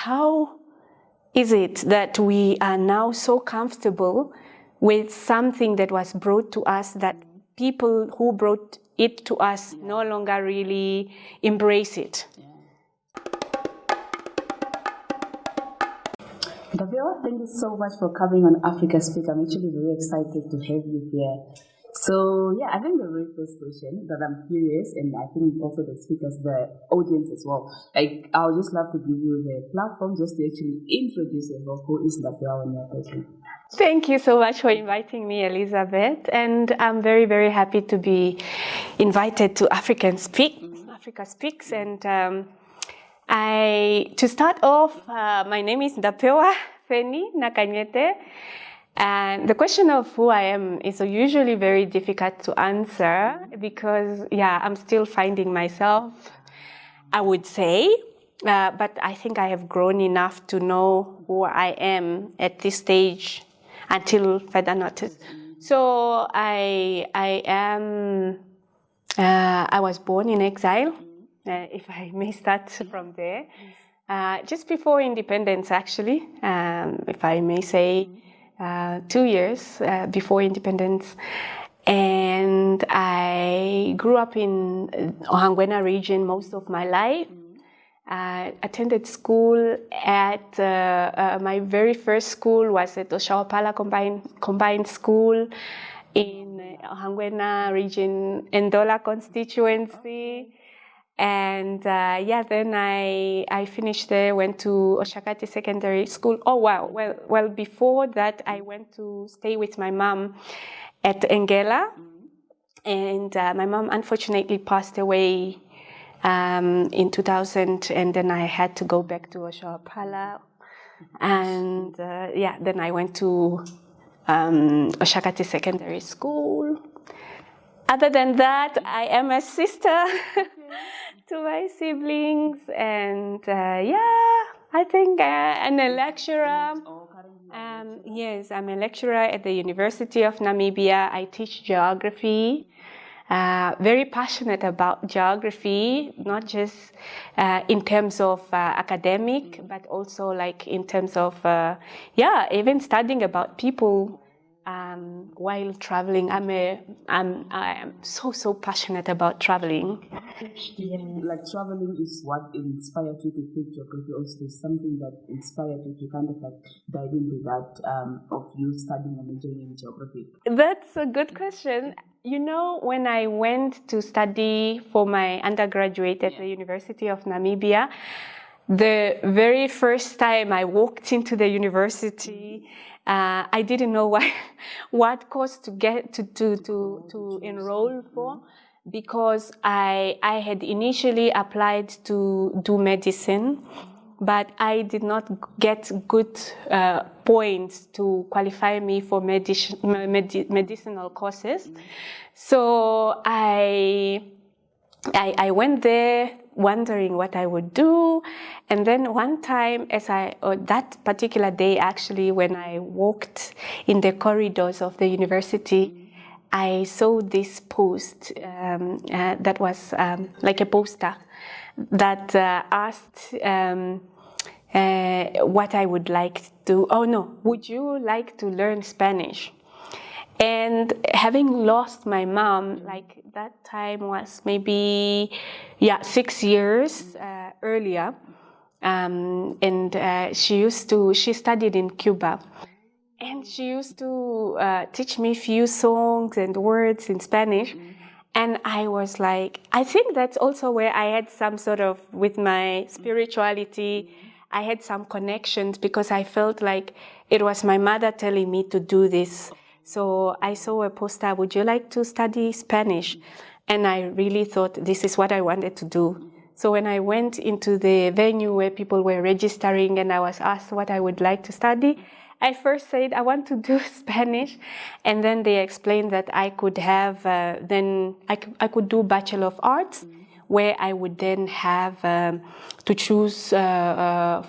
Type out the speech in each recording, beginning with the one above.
how is it that we are now so comfortable with something that was brought to us that people who brought it to us no longer really embrace it? Ndapewa, thank you so much for coming on Africa Speak. I'm actually very excited to have you here. So, yeah, I think the very first question that I'm curious, and I think also the speakers, the audience as well, like, I would just love to give you the platform just to actually introduce yourself. Who is Ndapewa Nakanyete? Thank you so much for inviting me, Elizabeth. And I'm very, very happy to be invited to Africa Speaks. And to start off, my name is Ndapewa Nakanyete. And the question of who I am is usually very difficult to answer because, I'm still finding myself, I would say. But I think I have grown enough to know who I am at this stage until further notice. So I was born in exile, if I may start from there. Just before independence, actually, if I may say. 2 years before independence, and I grew up in Ohangwena region most of my life. Attended school at my very first school was at Oshawapala combined school in Ohangwena region, Ndola constituency. And then I finished there, went to Oshakati Secondary School. Oh, wow. Well, before that, I went to stay with my mom at Ngela. And my mom unfortunately passed away in 2000. And then I had to go back to Oshawapala. And then I went to Oshakati Secondary School. Other than that, I am a sister to my siblings, and I think I'm a lecturer. Yes, I'm a lecturer at the University of Namibia. I teach geography. Very passionate about geography, not just in terms of academic, but also like in terms of even studying about people. While traveling, I am so passionate about traveling. Like traveling is what inspired you to take geography, also something that inspired you to kind of like dive into that of you studying and majoring in geography. That's a good question. You know, when I went to study for my undergraduate at the University of Namibia, the very first time I walked into the university, I didn't know what course to get to enroll for, because I had initially applied to do medicine, but I did not get good points to qualify me for medicinal courses. So I went there wondering what I would do. And then one time, that particular day actually, when I walked in the corridors of the university, I saw this post that was like a poster that asked what I would like to, would you like to learn Spanish? And having lost my mom, like that time was maybe 6 years earlier, and she studied in Cuba, and she used to teach me a few songs and words in Spanish. And I was like, I think that's also where I had some sort of, with my spirituality, I had some connections, because I felt like it was my mother telling me to do this. So I saw a poster, would you like to study Spanish? And I really thought this is what I wanted to do. So when I went into the venue where people were registering and I was asked what I would like to study, I first said, I want to do Spanish. And then they explained that I could have, I could do Bachelor of Arts, where I would then have to choose 4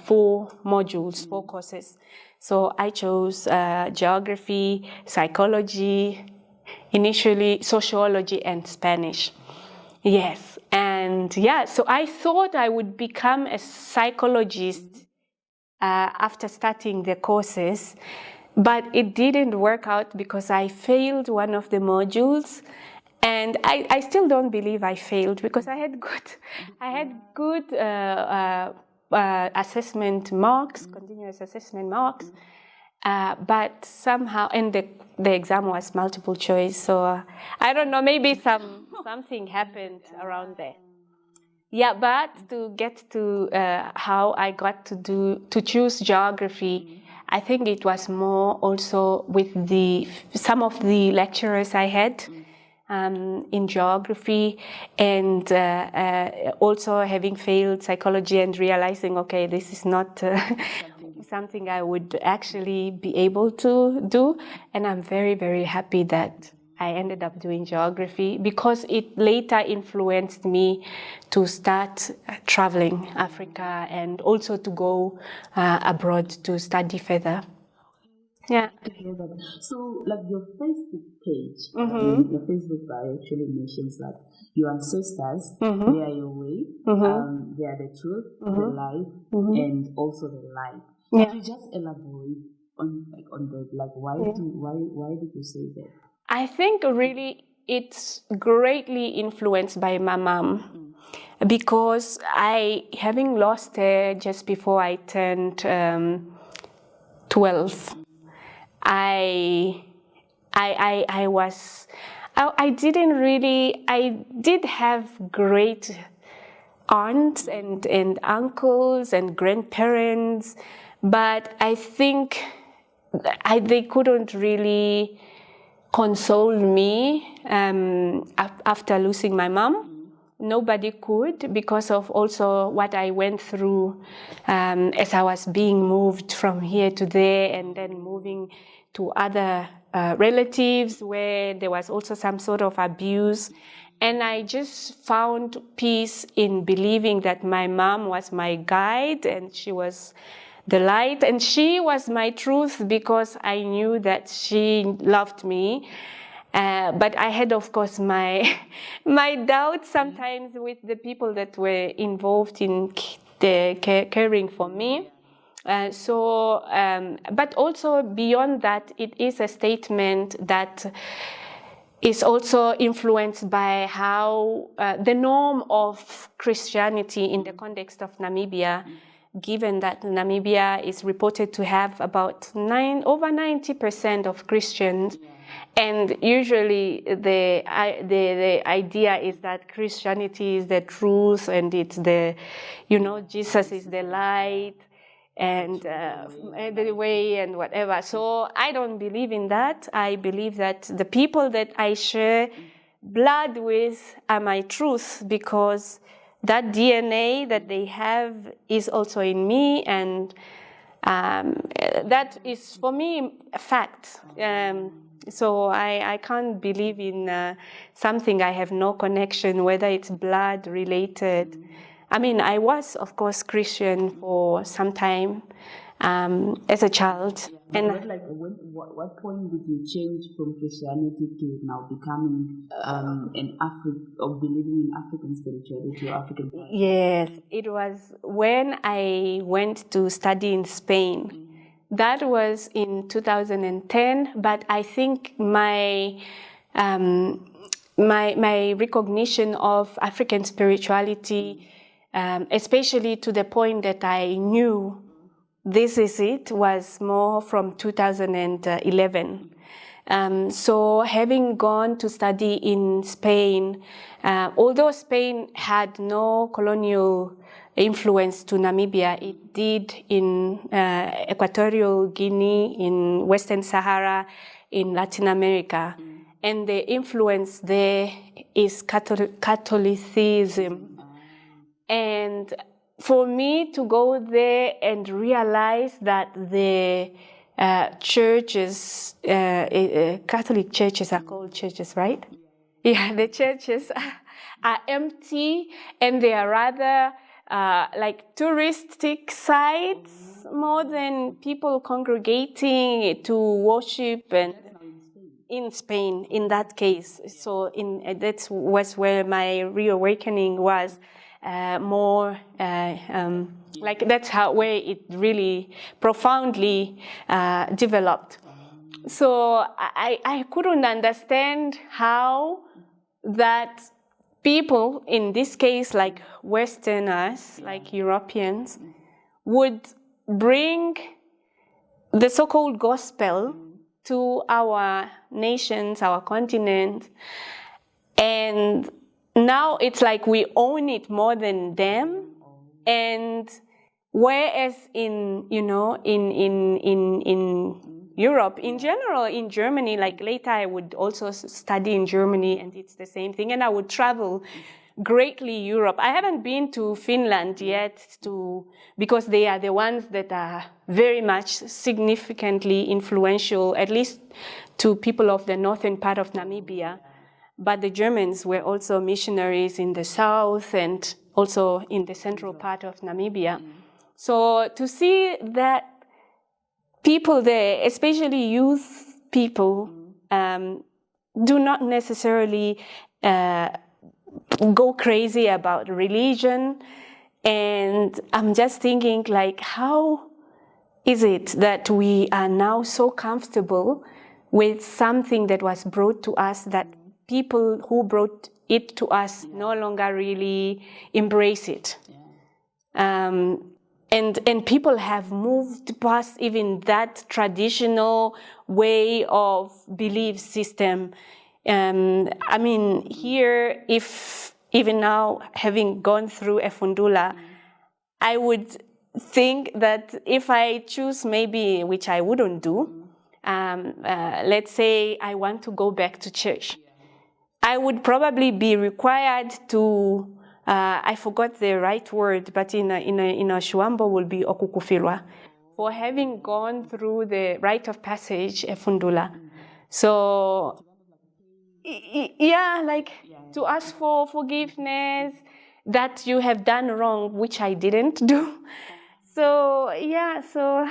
modules, 4 courses. So I chose geography, psychology, initially sociology, and Spanish. Yes, and so I thought I would become a psychologist after starting the courses. But it didn't work out because I failed one of the modules. And I still don't believe I failed because I had good assessment marks, continuous assessment marks. But somehow, and the exam was multiple choice, so I don't know, maybe something happened around there. Yeah, but to get to how I got to choose geography, I think it was more also with some of the lecturers I had in geography, and also having failed psychology and realizing, okay, this is not something I would actually be able to do. And I'm very, very happy that I ended up doing geography because it later influenced me to start traveling Africa and also to go abroad to study further. Yeah. So, like your Facebook page, your Facebook bio actually mentions that your ancestors, they are your way, they are the truth, the life, and also the light. Yeah. Could you just elaborate on the why did you say that? I think really it's greatly influenced by my mom because having lost her just before I turned 12, I did have great aunts and uncles and grandparents, but I think they couldn't really console me after losing my mom. Nobody could because of also what I went through as I was being moved from here to there and then moving to other relatives where there was also some sort of abuse. And I just found peace in believing that my mom was my guide and she was the light, and she was my truth because I knew that she loved me. But I had, of course, my doubts sometimes with the people that were involved in caring for me. But also beyond that, it is a statement that is also influenced by how the norm of Christianity in the context of Namibia, given that Namibia is reported to have about over 90% of Christians, and usually the idea is that Christianity is the truth and it's Jesus is the light and the way and whatever. So I don't believe in that. I believe that the people that I share blood with are my truth because that DNA that they have is also in me, and that is for me a fact. So I can't believe in something I have no connection, whether it's blood related. I mean, I was, of course, Christian for some time as a child. And what point did you change from Christianity to now becoming an African or believing in African spirituality or African? Yes, it was when I went to study in Spain. That was in 2010, but I think my recognition of African spirituality, especially to the point that I knew this is it, was more from 2011. So having gone to study in Spain, although Spain had no colonial influence to Namibia, it did in Equatorial Guinea, in Western Sahara, in Latin America. And the influence there is Catholicism. And for me to go there and realize that the churches, Catholic churches are called churches, right? Yeah, the churches are empty and they are rather like touristic sites more than people congregating to worship and in Spain in that case. So that was where my reawakening was. more like that's how where it really profoundly developed. So I couldn't understand how that people, in this case like Westerners, like Europeans, would bring the so-called gospel to our nations, our continent, and now it's like we own it more than them. And whereas in Europe, in general, in Germany, like later I would also study in Germany, and it's the same thing, and I would travel greatly Europe. I haven't been to Finland yet because they are the ones that are very much significantly influential, at least to people of the northern part of Namibia. But the Germans were also missionaries in the south and also in the central part of Namibia. So to see that people there, especially youth people, do not necessarily go crazy about religion. And I'm just thinking, like, how is it that we are now so comfortable with something that was brought to us that people who brought it to us no longer really embrace it? And people have moved past even that traditional way of belief system. I mean, here, if even now, having gone through a Fundulea, I would think that if I choose maybe, which I wouldn't do, let's say I want to go back to church, I would probably be required to, I forgot the right word, but in a Shuambo will be okukufilwa, for having gone through the rite of passage, a Fundulea. So, yeah, like to ask for forgiveness that you have done wrong, which I didn't do. So, yeah, so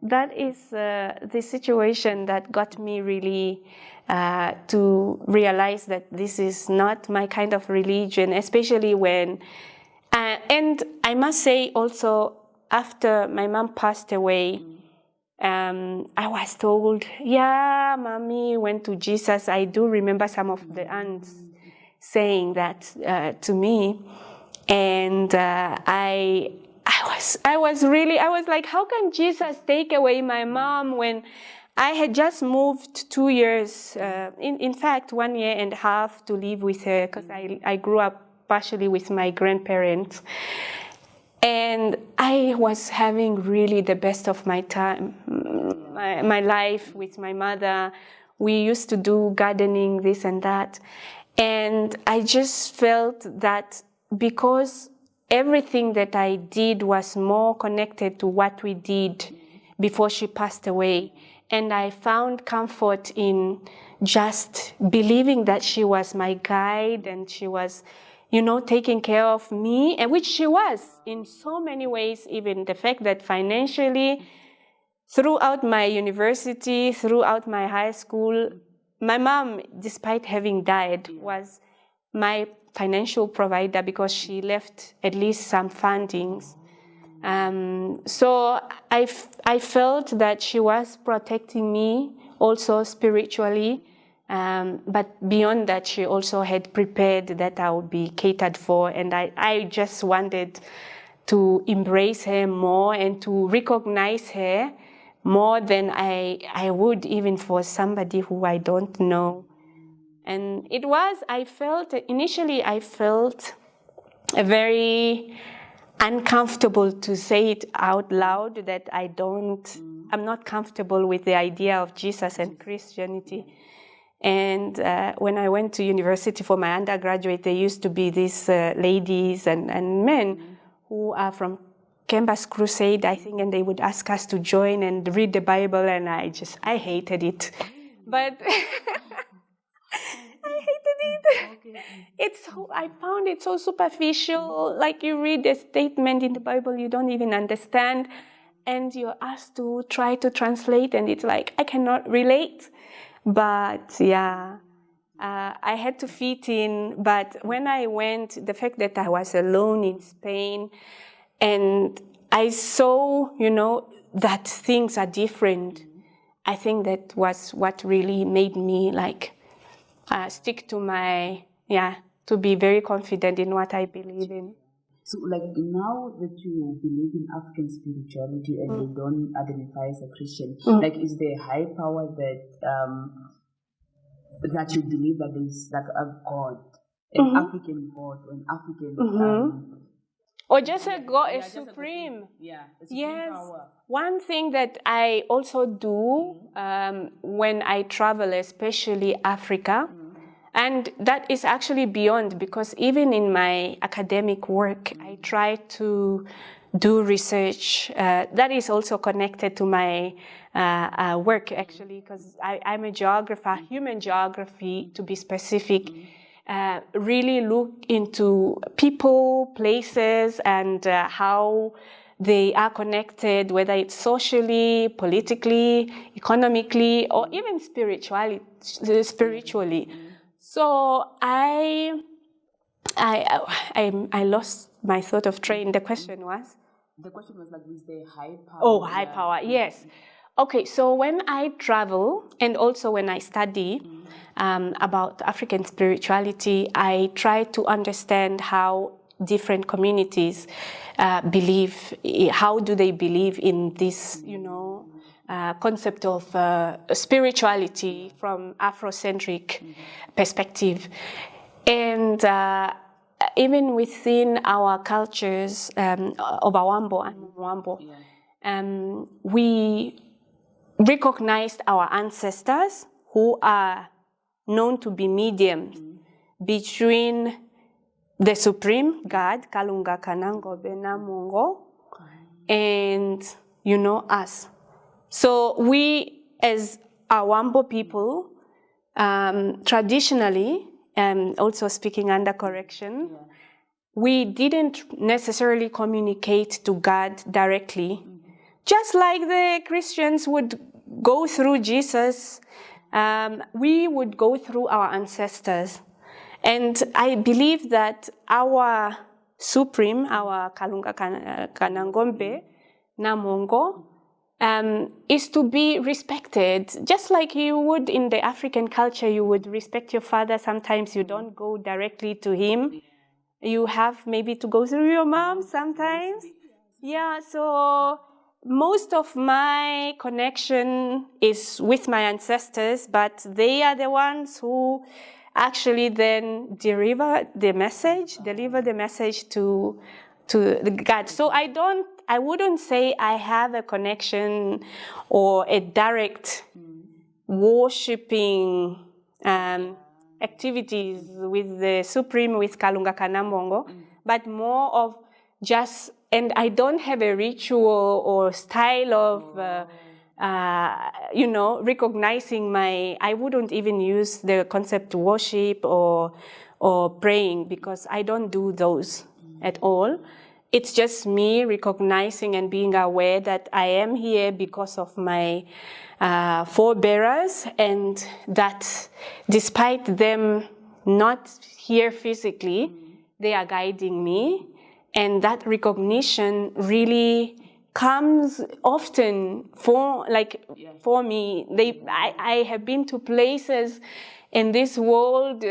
that is the situation that got me really to realize that this is not my kind of religion, especially when, and I must say also, after my mom passed away, I was told, yeah, mommy went to Jesus. I do remember some of the aunts saying that to me. And I was like, how can Jesus take away my mom when I had just moved 2 years, in fact, 1.5 years to live with her, because I grew up partially with my grandparents. And I was having really the best of my time, my life with my mother. We used to do gardening, this and that. And I just felt that because everything that I did was more connected to what we did before she passed away. And I found comfort in just believing that she was my guide and she was, taking care of me, and which she was in so many ways, even the fact that financially, throughout my university, throughout my high school, my mom, despite having died, was my financial provider because she left at least some fundings. So I felt that she was protecting me also spiritually. But beyond that, she also had prepared that I would be catered for. And I just wanted to embrace her more and to recognize her more than I would even for somebody who I don't know. And initially I felt a very uncomfortable to say it out loud that I'm not comfortable with the idea of Jesus and Christianity. And when I went to university for my undergraduate, there used to be these ladies and men who are from Campus Crusade, I think, and they would ask us to join and read the Bible, and I hated it. But I hated it. I found it so superficial. Like you read a statement in the Bible you don't even understand, and you're asked to try to translate, and it's like, I cannot relate. But yeah, I had to fit in, but when I went, the fact that I was alone in Spain, and I saw, that things are different, I think that was what really made me stick to to be very confident in what I believe in. So, now that you believe in African spirituality and you don't identify as a Christian, is there a high power that you believe that there is a God, an African God, an African or just a God, a supreme. A supreme power. One thing that I also do when I travel, especially Africa, and that is actually beyond, because even in my academic work, I try to do research that is also connected to my work, actually, because I'm a geographer, human geography to be specific. Really look into people, places, and how they are connected, whether it's socially, politically, economically, or even spiritually. So I lost my thought of train. The question was? The question was is there high power? Oh, high power, yes. Okay, so when I travel and also when I study about African spirituality, I try to understand how different communities believe, how do they believe in this, concept of spirituality from Afrocentric perspective. And even within our cultures of Awambo and Mwambo, we recognized our ancestors who are known to be mediums between the Supreme God, Kalunga Kanango Benamungo, and, us. So we, as Awambo people, traditionally, also speaking under correction, we didn't necessarily communicate to God directly. Just like the Christians would go through Jesus, we would go through our ancestors. And I believe that our Supreme, our Kalunga Kanangombe, Namongo, is to be respected. Just like you would in the African culture, you would respect your father. Sometimes you don't go directly to him. You have maybe to go through your mom sometimes. Yeah, so most of my connection is with my ancestors, but they are the ones who actually then deliver the message to God. So I wouldn't say I have a connection or a direct worshipping activities with the Supreme, with Kalunga Kanambongo, but more of just, and I don't have a ritual or style of, recognizing I wouldn't even use the concept worship or praying, because I don't do those at all. It's just me recognizing and being aware that I am here because of my forebearers, and that despite them not here physically, they are guiding me. And that recognition really comes often for me. I have been to places in this world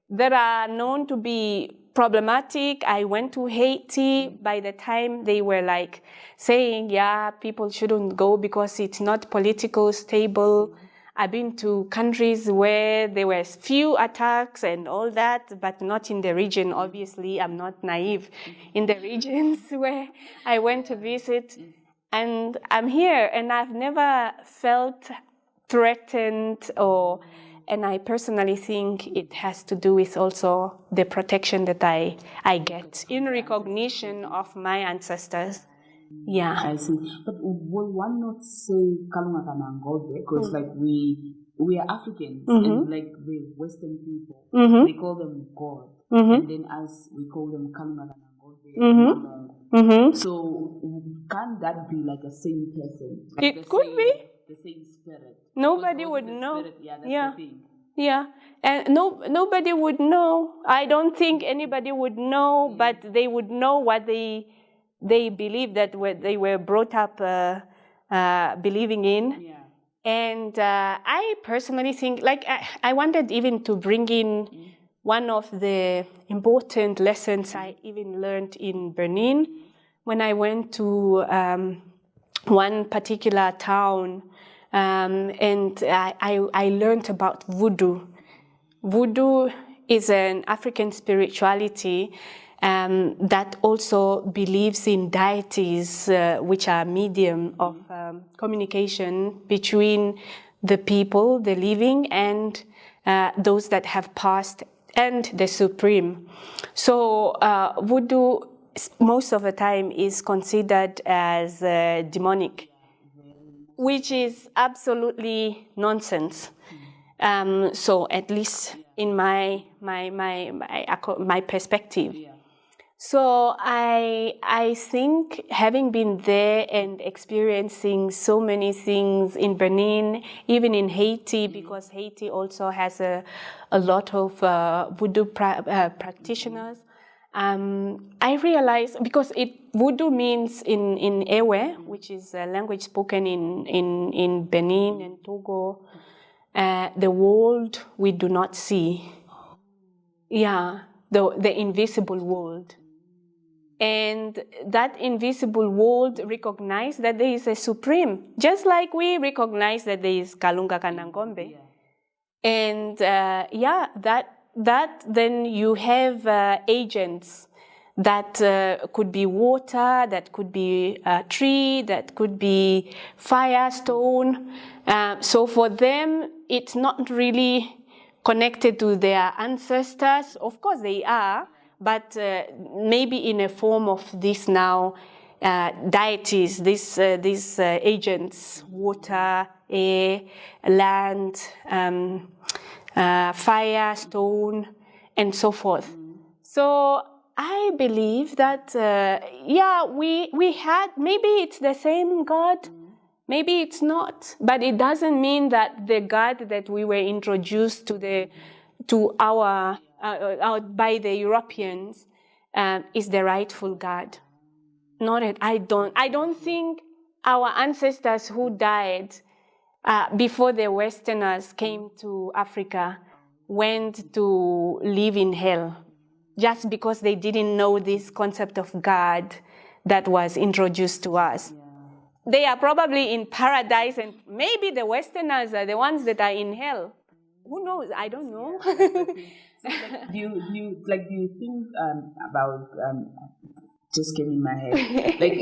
that are known to be problematic. I went to Haiti. By the time they were saying, people shouldn't go because it's not political stable. I've been to countries where there were few attacks and all that, but not in the region. Obviously, I'm not naive. In the regions where I went to visit, and I'm here, and I've never felt threatened and I personally think it has to do with also the protection that I get in recognition of my ancestors. Yeah. I see. But will one not say Kalunga Kanangobe? Because we are Africans, and the Western people, they call them God. And then us, we call them Kalunga Kanangobe. So can that be a same person? It could be. The same spirit. Nobody would know. Spirit, that's the thing. Yeah. And nobody would know. I don't think anybody would know, but they would know what they believe, that they were brought up believing in. Yeah. And I personally think, like, I wanted even to bring in one of the important lessons I even learned in Benin when I went to one particular town, and I learned about voodoo. Voodoo is an African spirituality that also believes in deities, which are medium of communication between the people, the living, and those that have passed, and the supreme. So voodoo, most of the time, is considered as demonic, which is absolutely nonsense. So at least in my perspective. Yeah. So I think, having been there and experiencing so many things in Benin, even in Haiti, because Haiti also has a lot of voodoo practitioners, I realized, because voodoo means in Ewe, which is a language spoken in Benin and Togo, the world we do not see. Yeah, the invisible world. And that invisible world recognizes that there is a supreme, just like we recognize that there is Kalunga Kanangombe. Yeah. And that then you have agents that could be water, that could be a tree, that could be fire, stone. So for them, it's not really connected to their ancestors. Of course they are, but maybe in a form of this now deities, these agents, water, air, land, fire, stone, and so forth. So I believe that, we had, maybe it's the same God, maybe it's not, but it doesn't mean that the God that we were introduced to our by the Europeans is the rightful God. Not it. I don't think our ancestors who died before the Westerners came to Africa went to live in hell just because they didn't know this concept of God that was introduced to us. They are probably in paradise, and maybe the Westerners are the ones that are in hell. Who knows? I don't know. So, do you think about just came in my head, like,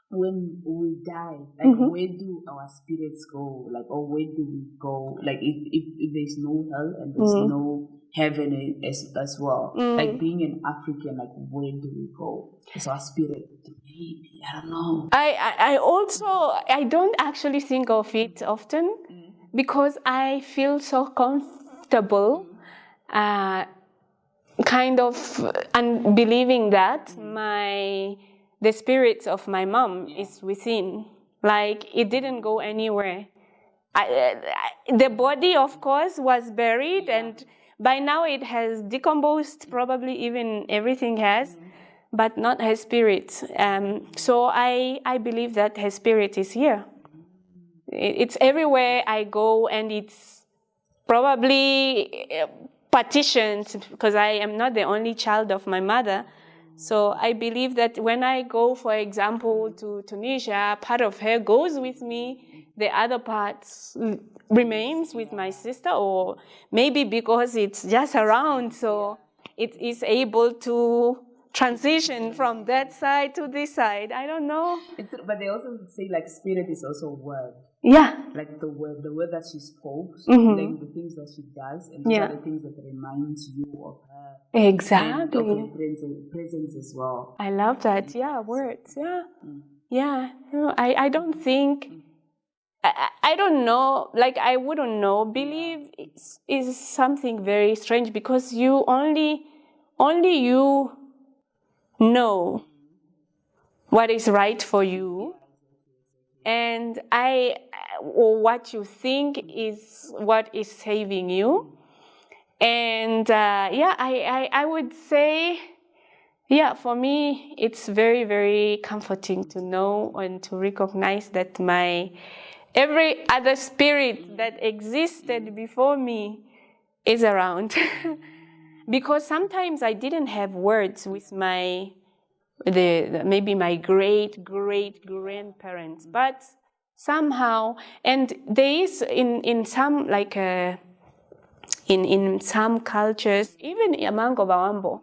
when we die, like, where do our spirits go? Like, or where do we go? Like, if there's no hell and there's no heaven as well, like, being an African, like, where do we go? Is our spirit? Maybe, I don't know. I don't actually think of it often because I feel so comfortable, kind of, and believing that the spirit of my mom is within. Like, it didn't go anywhere. The body, of course, was buried, and by now it has decomposed, probably even everything has, but not her spirit. So I believe that her spirit is here. It's everywhere I go, and it's probably partitioned because I am not the only child of my mother. So I believe that when I go, for example, to Tunisia, part of her goes with me, the other part remains with my sister, or maybe because it's just around, so it is able to transition from that side to this side. I don't know. But they also say, like, spirit is also a word. Yeah. Like the word that she spoke, like the things that she does, and those are the things that remind you of her. Exactly. And of her presence as well. I love that. Yeah, words. Yeah. Yeah. I don't think, I don't know, like, I wouldn't know. Belief is something very strange because you only you know what is right for you. And or what you think is what is saving you. And I would say, for me, it's very, very comforting to know and to recognize that every other spirit that existed before me is around. Because sometimes I didn't have words with maybe my great grandparents, but somehow, and there is in some in some cultures, even among Obawambo,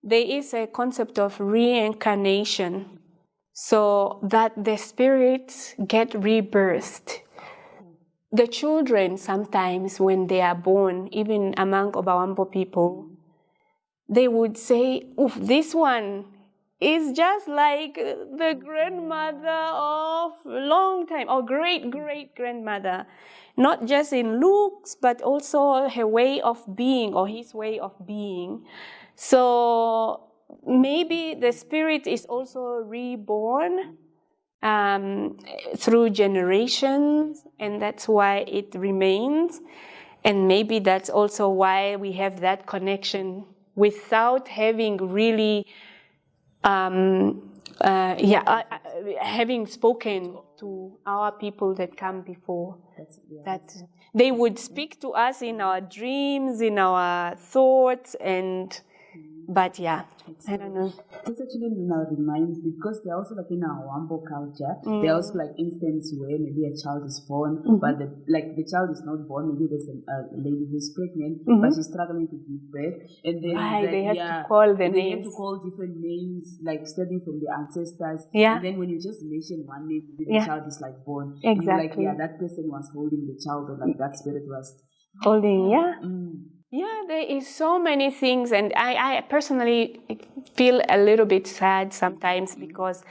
there is a concept of reincarnation, so that the spirits get rebirthed. The children sometimes, when they are born, even among Obawambo people, they would say, "Oof, this one is just like the grandmother of a long time, or great-great-grandmother, not just in looks, but also her way of being or his way of being." So maybe the spirit is also reborn through generations, and that's why it remains. And maybe that's also why we have that connection without having really having spoken to our people that come before. That they would speak to us in our dreams, in our thoughts, but I don't know. This actually now reminds me, because they're also like in our Wambo culture, there are also like instances where maybe a child is born, but the child is not born. Maybe there's a lady who's pregnant, but she's struggling to give birth, and then they have to call the names. They have to call different names, like studying from the ancestors. Yeah. And then when you just mention one name, the child is like born. Exactly. And that person was holding the child, or like that spirit was holding. Yeah. Yeah, there is so many things, and I personally feel a little bit sad sometimes, because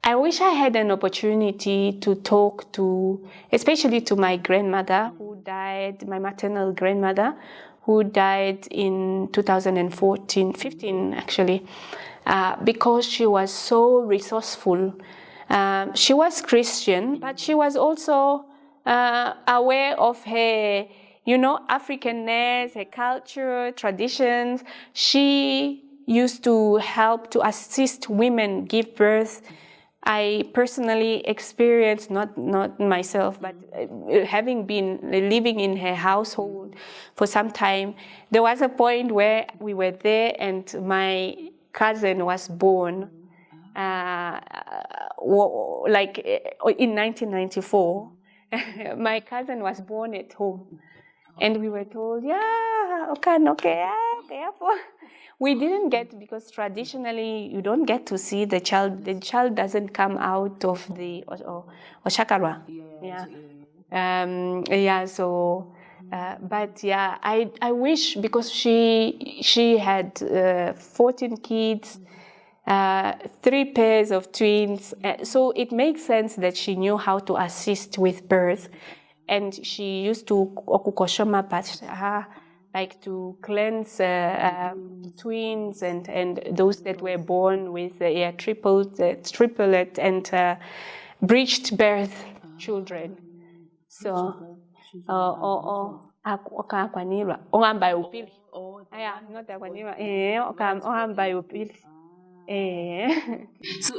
I wish I had an opportunity to talk to, especially to my grandmother who died, my maternal grandmother, who died in 15 actually, because she was so resourceful. She was Christian, but she was also aware of her, Africanness, her culture, traditions. She used to help to assist women give birth. I personally experienced, not myself, but having been living in her household for some time, there was a point where we were there and my cousin was born, like in 1994. My cousin was born at home. And we were told, okay. We didn't get, because traditionally you don't get to see the child. The child doesn't come out of the Oshakarwa. I wish, because she had 14 kids, 3 pairs of twins. So it makes sense that she knew how to assist with birth. And she used to okukoshoma like to cleanse twins and those that were born with triplet and breached birth children. So, okakwanirwa ongamba upili. Not akwanirwa. Ongamba upili. So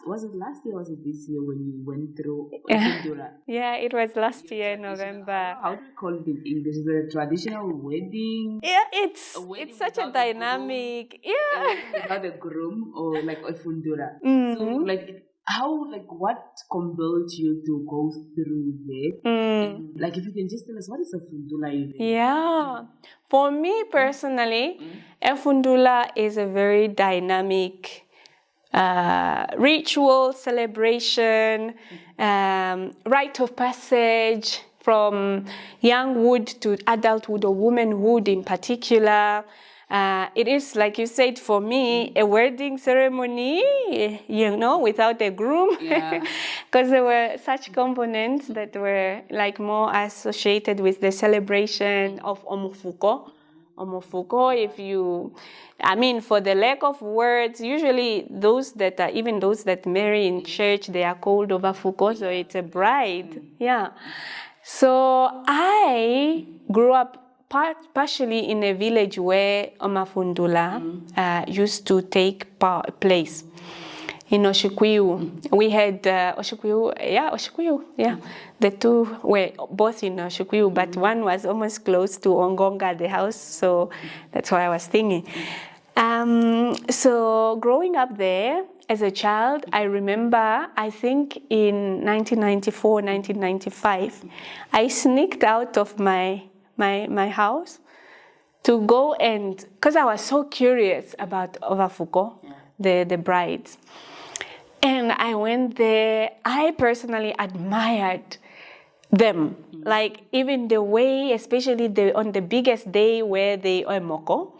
was it last year or was it this year when you went through Fundulea? Yeah, it was last year, November. How do you call it in English? Is it a traditional wedding? Yeah, it's such a dynamic. Without a groom, or like a Fundulea. So what compelled you to go through that? If you can just tell us, what is a Fundulea? Yeah. For me personally, a Fundulea is a very dynamic ritual, celebration, rite of passage from younghood to adulthood, or womanhood in particular. It is, like you said, for me, a wedding ceremony, without a groom, because there were such components that were like more associated with the celebration of Olufuko, Olufuko, for the lack of words, usually those that marry in church, they are called Olufuko, so it's a bride. Yeah. So I grew up partially in a village where Fundulea used to take place. In Oshikuyu, we had Oshikuyu. The two were both in Oshikuyu, but one was almost close to Ongonga, the house, so that's why I was thinking. So growing up there as a child, I remember, I think in 1994, 1995, I sneaked out of my house to go because I was so curious about Olufuko, the brides. And I went there. I personally admired them. Like even the way, especially on the biggest day where they Emoko,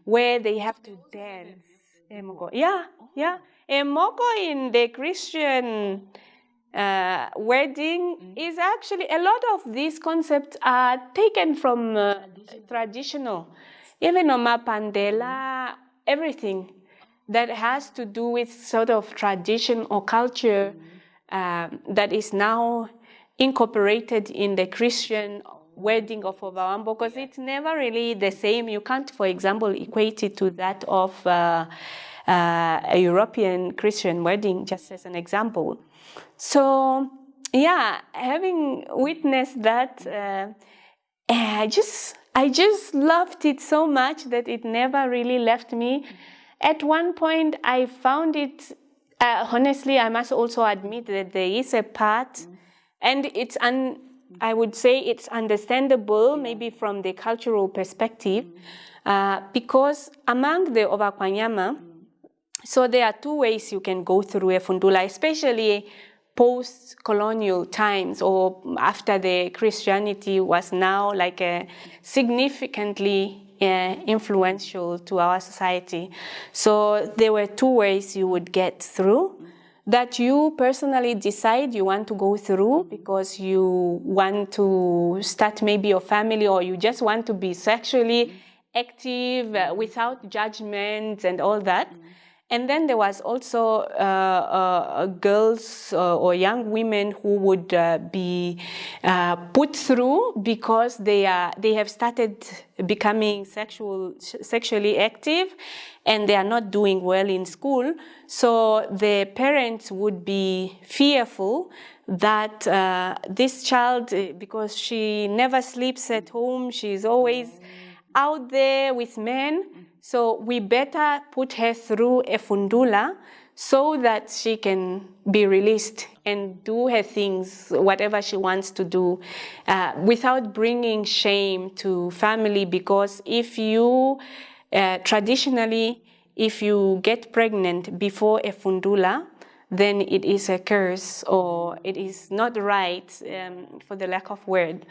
where they have to dance. Emoko. Yeah. Emoko in the Christian wedding is actually, a lot of these concepts are taken from traditional. Even Oma Pandela, everything that has to do with sort of tradition or culture that is now incorporated in the Christian wedding of Ovawambo, because it's never really the same. You can't, for example, equate it to that of a European Christian wedding, just as an example. So, having witnessed that, I just loved it so much that it never really left me. At one point, I found it, honestly, I must also admit that there is a part, and I would say it's understandable, maybe from the cultural perspective, because among the Ovakwanyama, so there are two ways you can go through a Fundulea, especially post-colonial times or after the Christianity was now like a significantly influential to our society. So there were two ways you would get through that you personally decide you want to go through because you want to start maybe your family, or you just want to be sexually active without judgment and all that. And then there was also girls or young women who would be put through because they have started becoming sexually active, and they are not doing well in school. So the parents would be fearful that this child, because she never sleeps at home, she's always out there with men, so we better put her through a Fundulea so that she can be released and do her things, whatever she wants to do, without bringing shame to family. Because if you, traditionally, if you get pregnant before a Fundulea, then it is a curse, or it is not right, for the lack of word.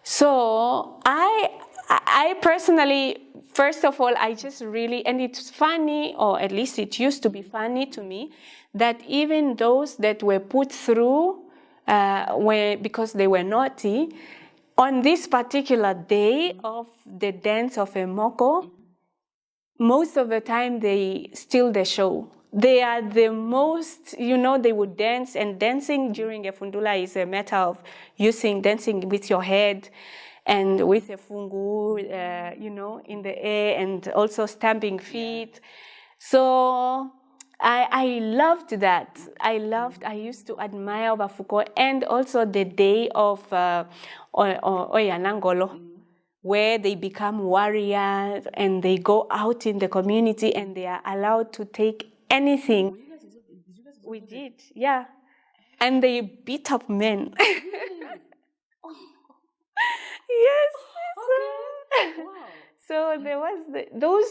So I personally, first of all, I just really, and it's funny, or at least it used to be funny to me, that even those that were put through because they were naughty, on this particular day of the dance of Emoko, most of the time they steal the show. They are the most, they would dance, and dancing during a Fundulea is a matter of dancing with your head and with a fungu, in the air, and also stamping feet. So I loved that. I used to admire Olufuko, and also the day of Oyanangolo, where they become warriors and they go out in the community and they are allowed to take anything. We did, yeah. And they beat up men. Yes. Okay. Wow. So there was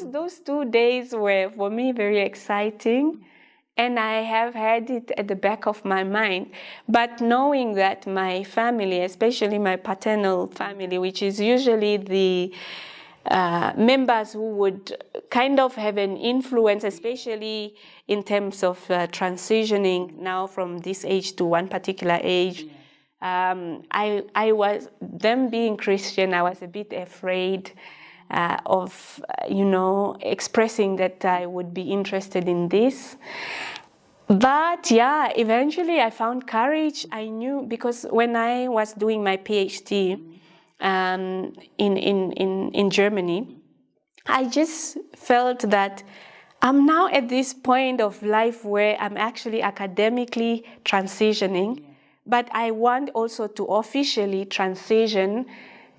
those 2 days were for me very exciting, and I have had it at the back of my mind. But knowing that my family, especially my paternal family, which is usually the members who would kind of have an influence, especially in terms of transitioning now from this age to one particular age. I was, them being Christian, I was a bit afraid expressing that I would be interested in this. But yeah, eventually I found courage. I knew, because when I was doing my PhD in Germany, I just felt that I'm now at this point of life where I'm actually academically transitioning, but I want also to officially transition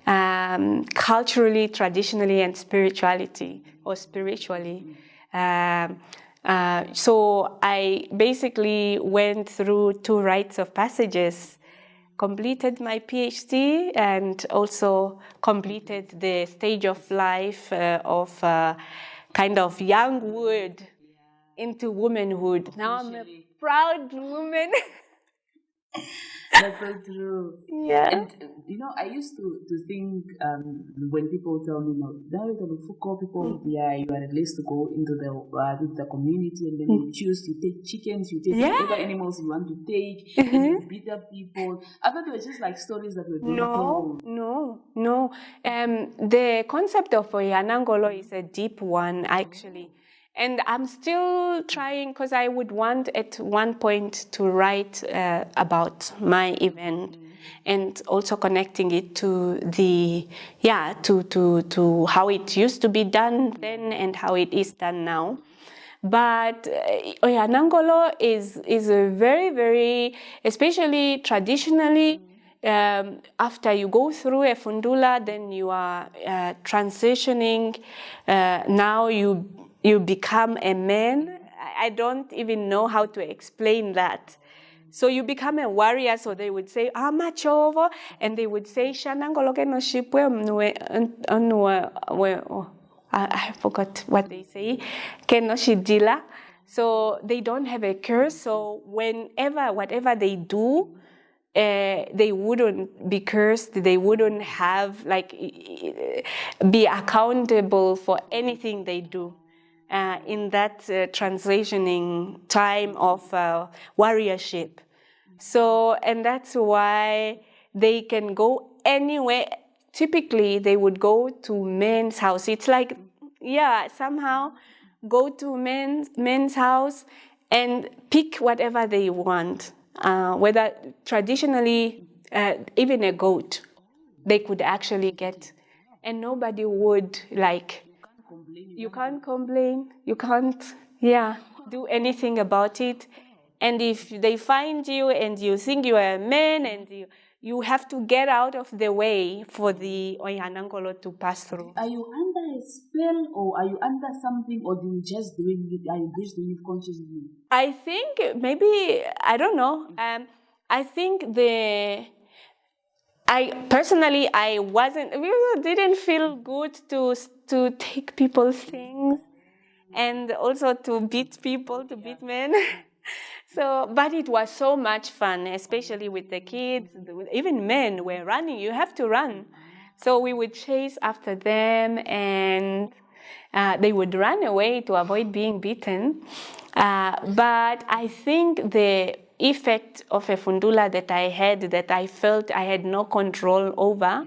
culturally, traditionally, and spiritually. So I basically went through 2 rites of passages, completed my PhD, and also completed the stage of life of kind of younghood into womanhood. Now I'm a proud woman. That's so true. Yeah. And I used to think when people tell me, now you Olufuko, people, you are at least to go into the community, and then you choose to take chickens, you take whatever animals you want to take, and you beat up people. I thought it was just like stories that were being told. No. The concept of Oyanangolo is a deep one, actually. And I'm still trying, because I would want at one point to write about my event, and also connecting it to to how it used to be done then and how it is done now. But Oyanangolo is a very, very, especially traditionally, after you go through a fundula, then you are transitioning. Now you become a man. I don't even know how to explain that. So you become a warrior. So they would say Amachovo, and they would say Shanangoloke no shipwe I forgot what they say. Kenoshidila. So they don't have a curse. So whatever they do, they wouldn't be cursed. They wouldn't have be accountable for anything they do in that transitioning time of warriorship. So, and that's why they can go anywhere. Typically, they would go to men's house. It's like, somehow go to men's house and pick whatever they want. Whether traditionally, even a goat, they could actually get, and nobody would you can't complain, you can't, do anything about it. And if they find you and you think you are a man, and you have to get out of the way for the Oyanangolo to pass through. Are you under a spell, or are you under something, or are you just doing it consciously? I think maybe, I don't know. I think I didn't feel good to take people's things, and also to beat people, to beat men. So, but it was so much fun, especially with the kids. Even men were running. You have to run. So we would chase after them, and they would run away to avoid being beaten. But I think the effect of a fundula that I had, that I felt I had no control over,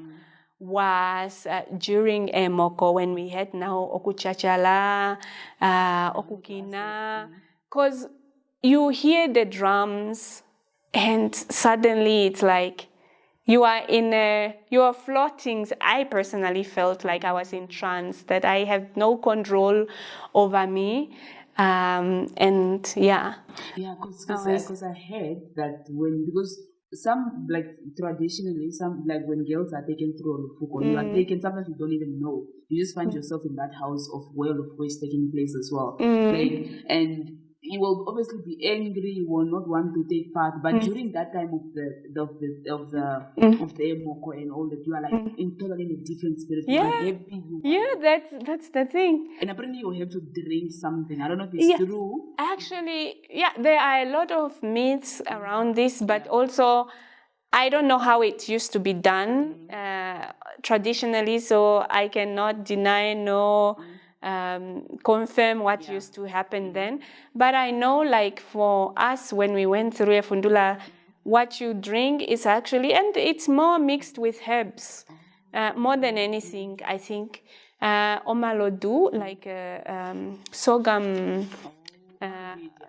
was during Emoko, when we had now Okuchachala, Okukina, because you hear the drums, and suddenly it's like you are floating. I personally felt like I was in trance, that I have no control over me. Because I heard that because some, traditionally, when girls are taken through Olufuko, you are taken, sometimes you don't even know. You just find yourself in that house of where Olufuko is taking place as well. And you will obviously be angry, you will not want to take part, but during that time of the Emoko and all that, you are totally in a different spirit. You are happy. That's the thing. And apparently you have to drink something. I don't know if it's true. Actually, there are a lot of myths around this, but also I don't know how it used to be done traditionally, so I cannot deny confirm what used to happen then. But I know, for us, when we went through a fundula, what you drink is actually, and it's more mixed with herbs, more than anything, I think. omalodu, like sorghum.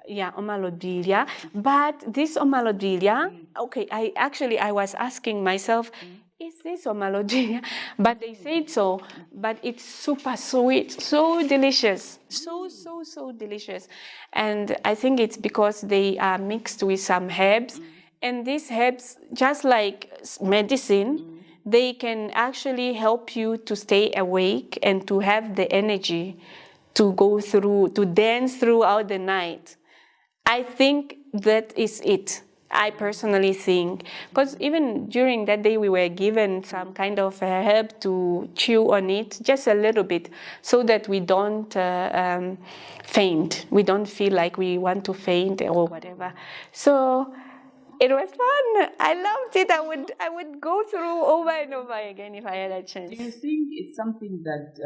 Omalodilia. But this omalodilia, okay, I was asking myself, is this omalodilia? But they said so. But it's super sweet, so delicious, so delicious. And I think it's because they are mixed with some herbs. And these herbs, just like medicine, they can actually help you to stay awake and to have the energy to go through, to dance throughout the night. I think that is it. I personally think. Because even during that day, we were given some kind of herb to chew on it, just a little bit, so that we don't faint. We don't feel like we want to faint or whatever. So it was fun. I loved it. I would go through over and over again if I had a chance. Do you think it's something that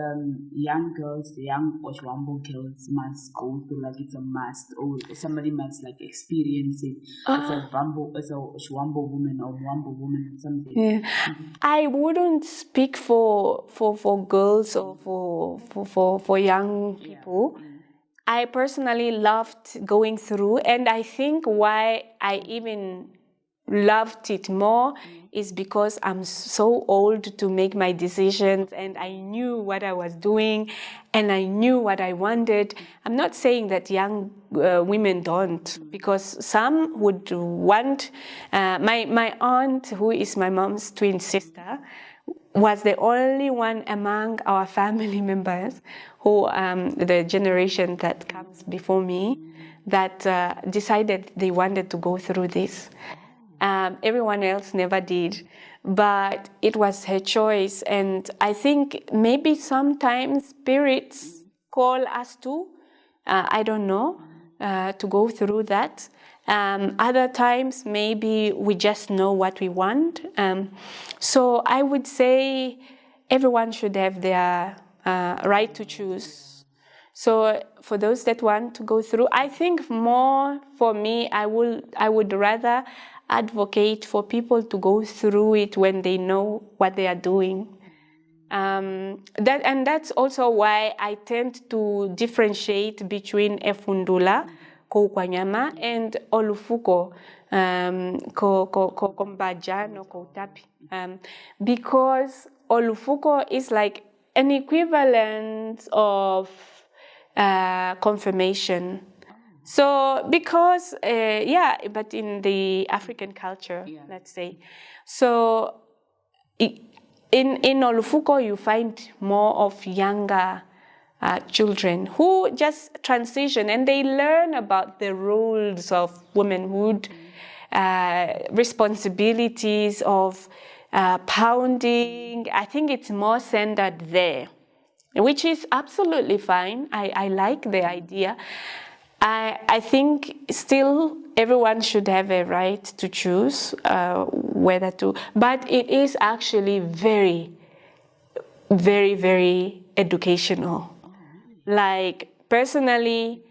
young girls, the young Oshwambo girls must go through, like it's a must, or somebody must like experience it as a Oshwambo woman or Wambo woman or something? Yeah. I wouldn't speak for girls or for young people. I personally loved going through, and I think why I even loved it more is because I'm so old to make my decisions, and I knew what I was doing and I knew what I wanted. I'm not saying that young women don't, because some would want. My aunt, who is my mom's twin sister, was the only one among our family members who, the generation that comes before me, that decided they wanted to go through this. Everyone else never did, but it was her choice. And I think maybe sometimes spirits call us to, I don't know, to go through that. Other times, maybe we just know what we want. So I would say everyone should have their right to choose. So for those that want to go through, I think more for me, I would rather advocate for people to go through it when they know what they are doing. That's also why I tend to differentiate between Fundulea ko Kwanyama and Olufuko ko Kombaja no ko Utapi, because Olufuko is like an equivalent of confirmation. So because but in the African culture, let's say, so in Olufuko you find more of younger children who just transition and they learn about the roles of womanhood, responsibilities of pounding. I think it's more centered there, which is absolutely fine. I like the idea. I think still everyone should have a right to choose whether to, but it is actually very, very, very educational. Like, personally,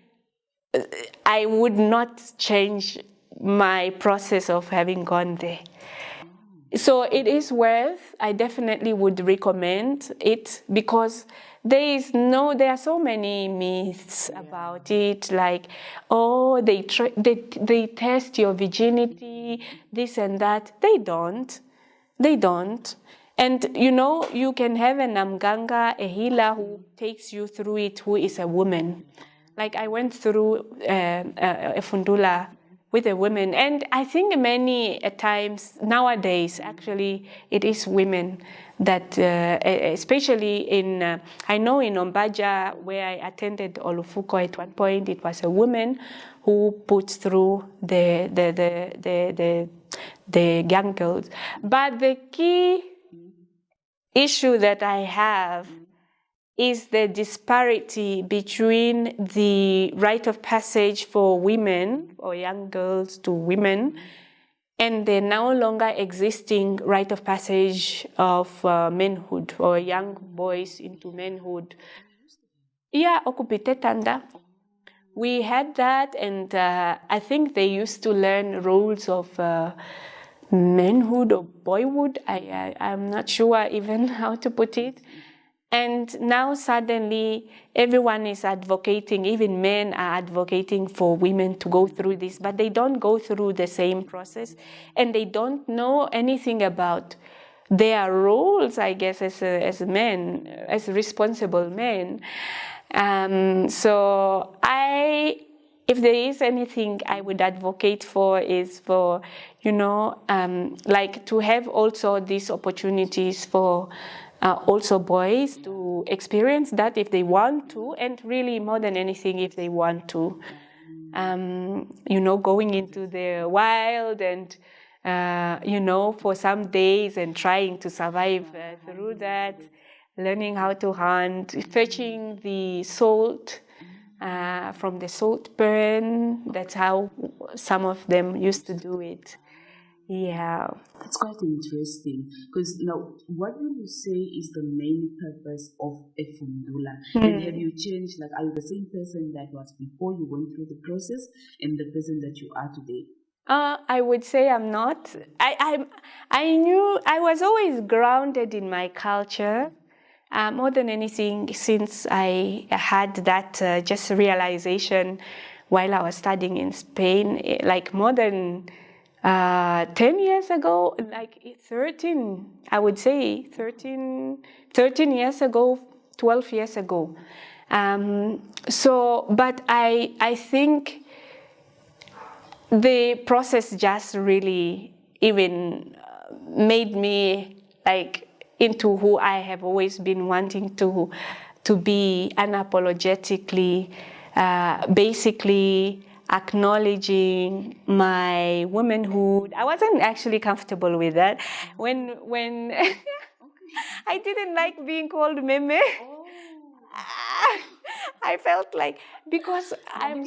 I would not change my process of having gone there. So it is worth, I definitely would recommend it, because there are so many myths about it, like, oh, they test your virginity, this and that. They don't. And you can have an Mganga, a healer who takes you through it, who is a woman. Like, I went through a Fundulea with a woman, and I think many times nowadays, actually, it is women that, especially I know in Ombaja, where I attended Olufuko at one point, it was a woman who put through the young girls. But the key issue that I have is the disparity between the rite of passage for women or young girls to women and the no longer existing rite of passage of manhood or young boys into manhood. Yeah, okupite tanda. We had that, and I think they used to learn roles of manhood or boyhood. I'm not sure even how to put it. And now suddenly everyone is advocating, even men are advocating for women to go through this, but they don't go through the same process, and they don't know anything about their roles, I guess, as men, as responsible men. So if there is anything I would advocate for is for, like to have also these opportunities for also boys to experience that if they want to, and really more than anything if they want to, going into the wild and for some days and trying to survive through that, learning how to hunt, fetching the salt from the salt burn. That's how some of them used to do it. Yeah. That's quite interesting, because now, what would you say is the main purpose of a fundula? And have you changed? Like, are you the same person that was before you went through the process and the person that you are today? I would say I'm not. I knew I was always grounded in my culture. More than anything, since I had that just realization while I was studying in Spain, like more than 10 years ago, like 13, I would say 13 years ago, 12 years ago. But I think the process just really even made me like into who I have always been wanting to be, unapologetically, basically acknowledging my womanhood. I wasn't actually comfortable with that when I didn't like being called meme. I felt like, because I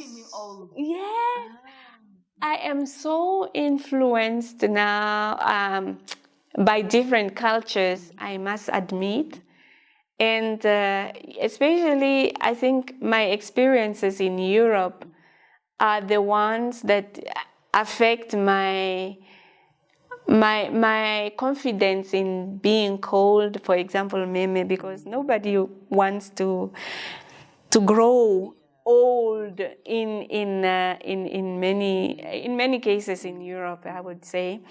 am so influenced now by different cultures, I must admit. And especially, I think my experiences in Europe are the ones that affect my confidence in being called, for example, meme, because nobody wants to grow old in many cases in Europe, I would say.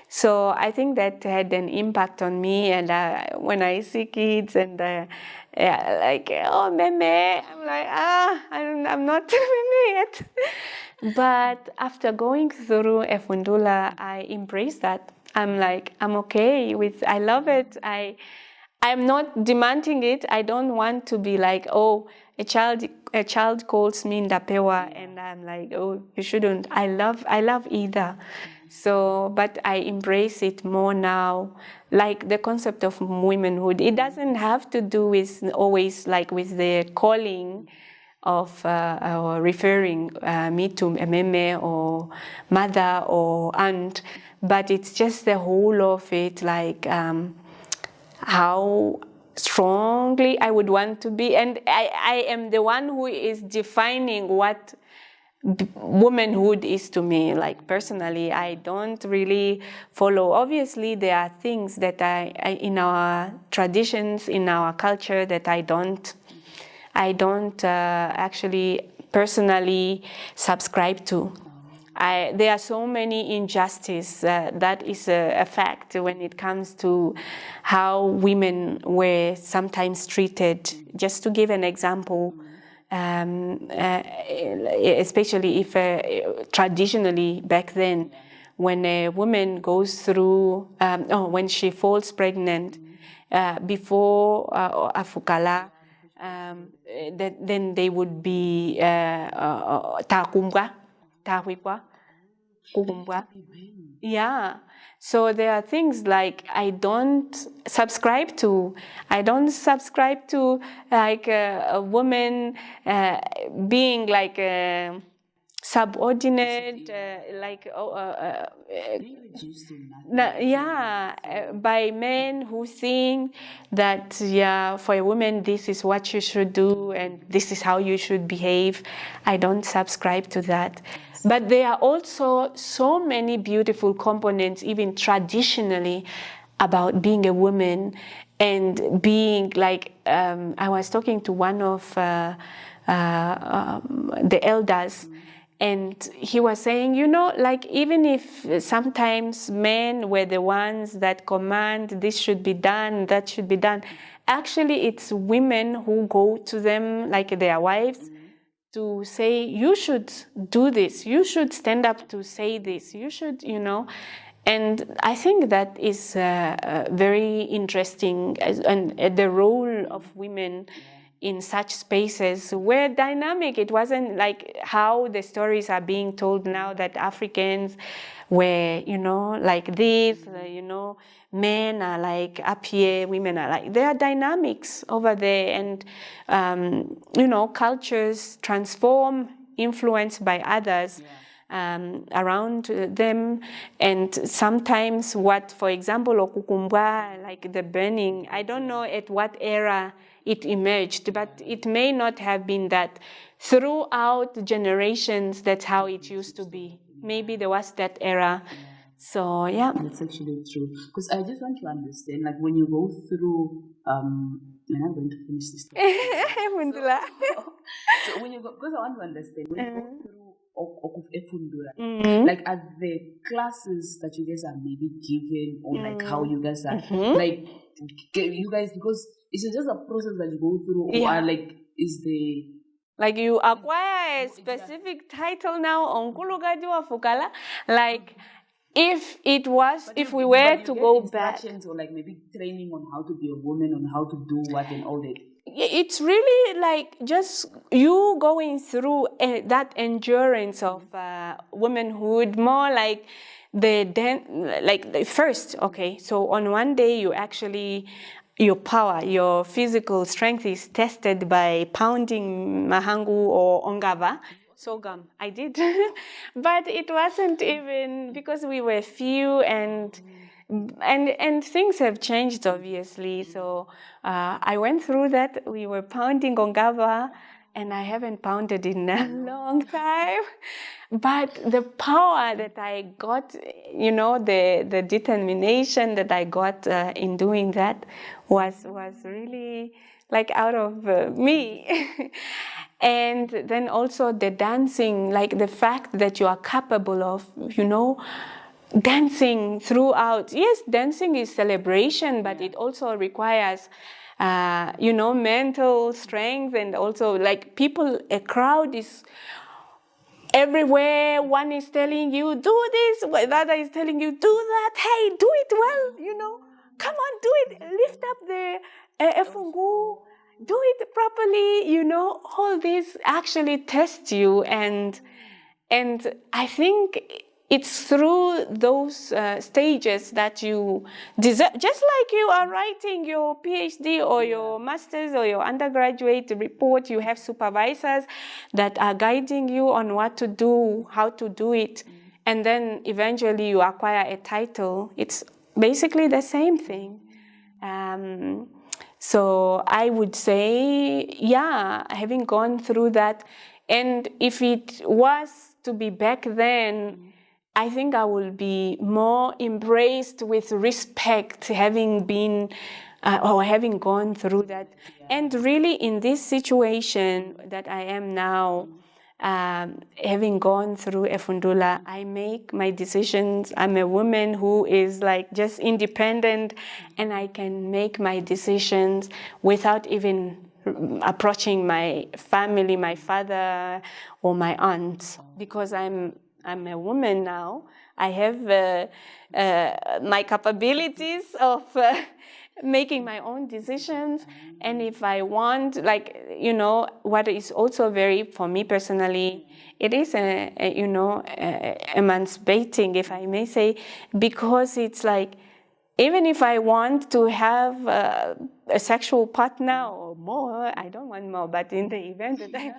So I think that had an impact on me. And when I see kids and like, oh, meme, I'm like, I'm not meme yet. But after going through a fundula, I embrace that. I'm like, I'm okay with, I love it. I'm not demanding it. I don't want to be like, oh, a child calls me Ndapewa, and I'm like, oh, you shouldn't. I love either. So, but I embrace it more now, like the concept of womanhood. It doesn't have to do with always like with the calling of or referring me to a meme or mother or aunt, but it's just the whole of it, like how strongly I would want to be. And I am the one who is defining what womanhood is to me. Like personally, I don't really follow. Obviously, there are things that I in our traditions, in our culture, that I don't actually personally subscribe to. There are so many injustices that is a fact when it comes to how women were sometimes treated. Just to give an example, especially if traditionally back then, when a woman goes through, when she falls pregnant, before afukala, then they would be takumbwa. Yeah. So there are things like I don't subscribe to. I don't subscribe to like a woman being like a subordinate, by men who think that for a woman this is what you should do and this is how you should behave. I don't subscribe to that. But there are also so many beautiful components, even traditionally, about being a woman and being like, I was talking to one of the elders, and he was saying, like, even if sometimes men were the ones that command this should be done, that should be done, actually it's women who go to them, like their wives, to say, you should do this, you should stand up to say this, you should, And I think that is very interesting, and the role of women in such spaces were dynamic. It wasn't like how the stories are being told now, that Africans were, like this, men are like up here, women are like, there are dynamics over there, and, cultures transform, influenced by others. Around them, and sometimes what, for example, okukumbwa, like the burning, I don't know at what era it emerged, but it may not have been that throughout generations. That's how it used to be. Maybe there was that era. So yeah, that's actually true. Because I just want to understand, like, when you go through, and I'm going to finish this. So when you go, because I want to understand, when you go through Fundulea, like, are the classes that you guys are maybe given, or like how you guys are, like, you guys, because it's just a process that you go through, or like, is the, like, you acquire a specific title now on Kulugadi wa Fukala, like, if we were to go back, or like maybe training on how to be a woman, on how to do what, and all that. It's really like just you going through that endurance of womanhood, more like the first. Okay, so on one day you actually, your power, your physical strength is tested by pounding mahangu or ongava. Sorghum, I did, but it wasn't even, because we were few, and things have changed, obviously. So I went through that. We were pounding ongava, and I haven't pounded in a long time. But the power that I got, the determination that I got in doing that was really like out of me. And then also the dancing, like the fact that you are capable of, dancing throughout. Yes, dancing is celebration, but it also requires, mental strength, and also like a crowd is everywhere. One is telling you, do this, the other is telling you, do that. Hey, do it well, come on, do it. Lift up the efungu. Do it properly, all this actually tests you, and I think it's through those stages that you deserve, just like you are writing your PhD or your master's or your undergraduate report, you have supervisors that are guiding you on what to do, how to do it, and then eventually you acquire a title. It's basically the same thing. So I would say, having gone through that, and if it was to be back then, I think I will be more embraced with respect, having been or having gone through that. And really, in this situation that I am now, having gone through Fundulea, I make my decisions. I'm a woman who is like just independent, and I can make my decisions without even approaching my family, my father or my aunt, because I'm a woman now. I have my capabilities of making my own decisions. And if I want, what is also very, for me personally, it is, emancipating, if I may say, because it's like, even if I want to have a sexual partner or more, I don't want more, but in the event that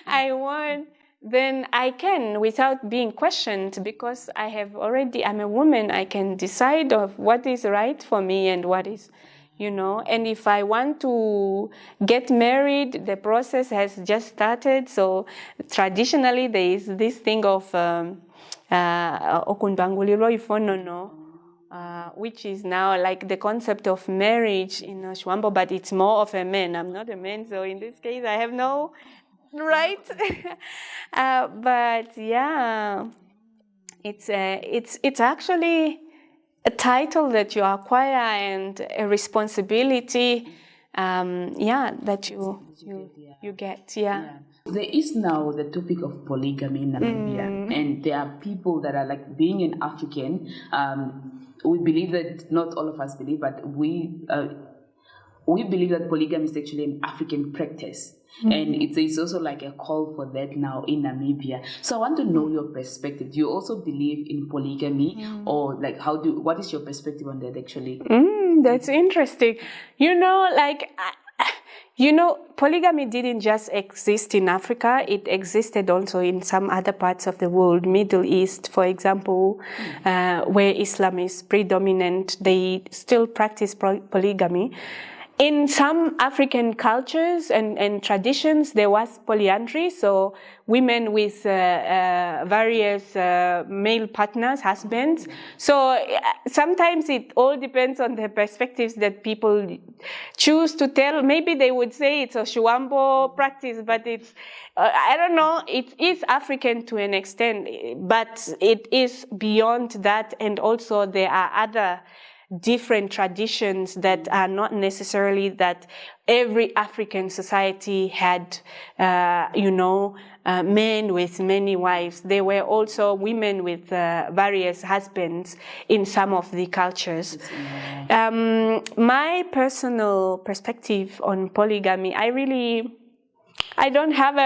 I want, then I can without being questioned, because I'm a woman. I can decide of what is right for me and what is, and if I want to get married, the process has just started. So traditionally there is this thing of okundangulirwa ifonono. which is now like the concept of marriage in Shwambo, but it's more of a man. I'm not a man, so in this case, I have no right. But yeah, it's actually a title that you acquire and a responsibility, that you get. There is now the topic of polygamy in Namibia, and there are people that are like, being an African, we believe that, not all of us believe, but we believe that polygamy is actually an African practice. And it's also like a call for that now in Namibia. So I want to know your perspective. Do you also believe in polygamy, or like what is your perspective on that actually? That's interesting. Polygamy didn't just exist in Africa. It existed also in some other parts of the world, Middle East, for example, where Islam is predominant. They still practice polygamy. In some African cultures and traditions, there was polyandry, so women with various male partners, husbands. So sometimes it all depends on the perspectives that people choose to tell. Maybe they would say it's a Shwambo practice, but it's, I don't know, it is African to an extent, but it is beyond that, and also there are other different traditions that are not necessarily that every African society had, men with many wives. There were also women with various husbands in some of the cultures. My personal perspective on polygamy, I don't have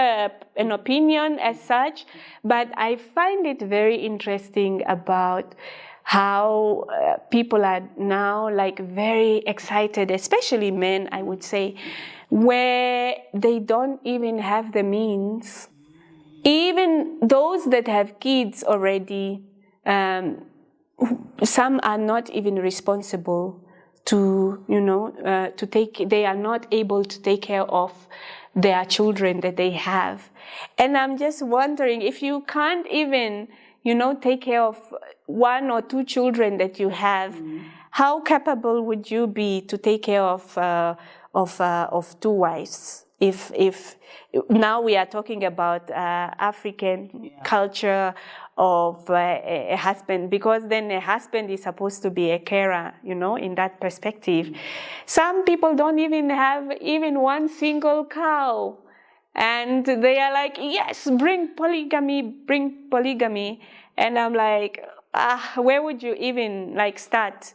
an opinion as such, but I find it very interesting about how people are now like very excited, especially men, I would say, where they don't even have the means. Even those that have kids already, some are not even responsible to, they are not able to take care of their children that they have. And I'm just wondering, if you can't even, take care of one or two children that you have, how capable would you be to take care of two wives? If now we are talking about African culture of a husband, because then a husband is supposed to be a carer, in that perspective. Some people don't even have even one single cow. And they are like, yes, bring polygamy. And I'm like, where would you even start?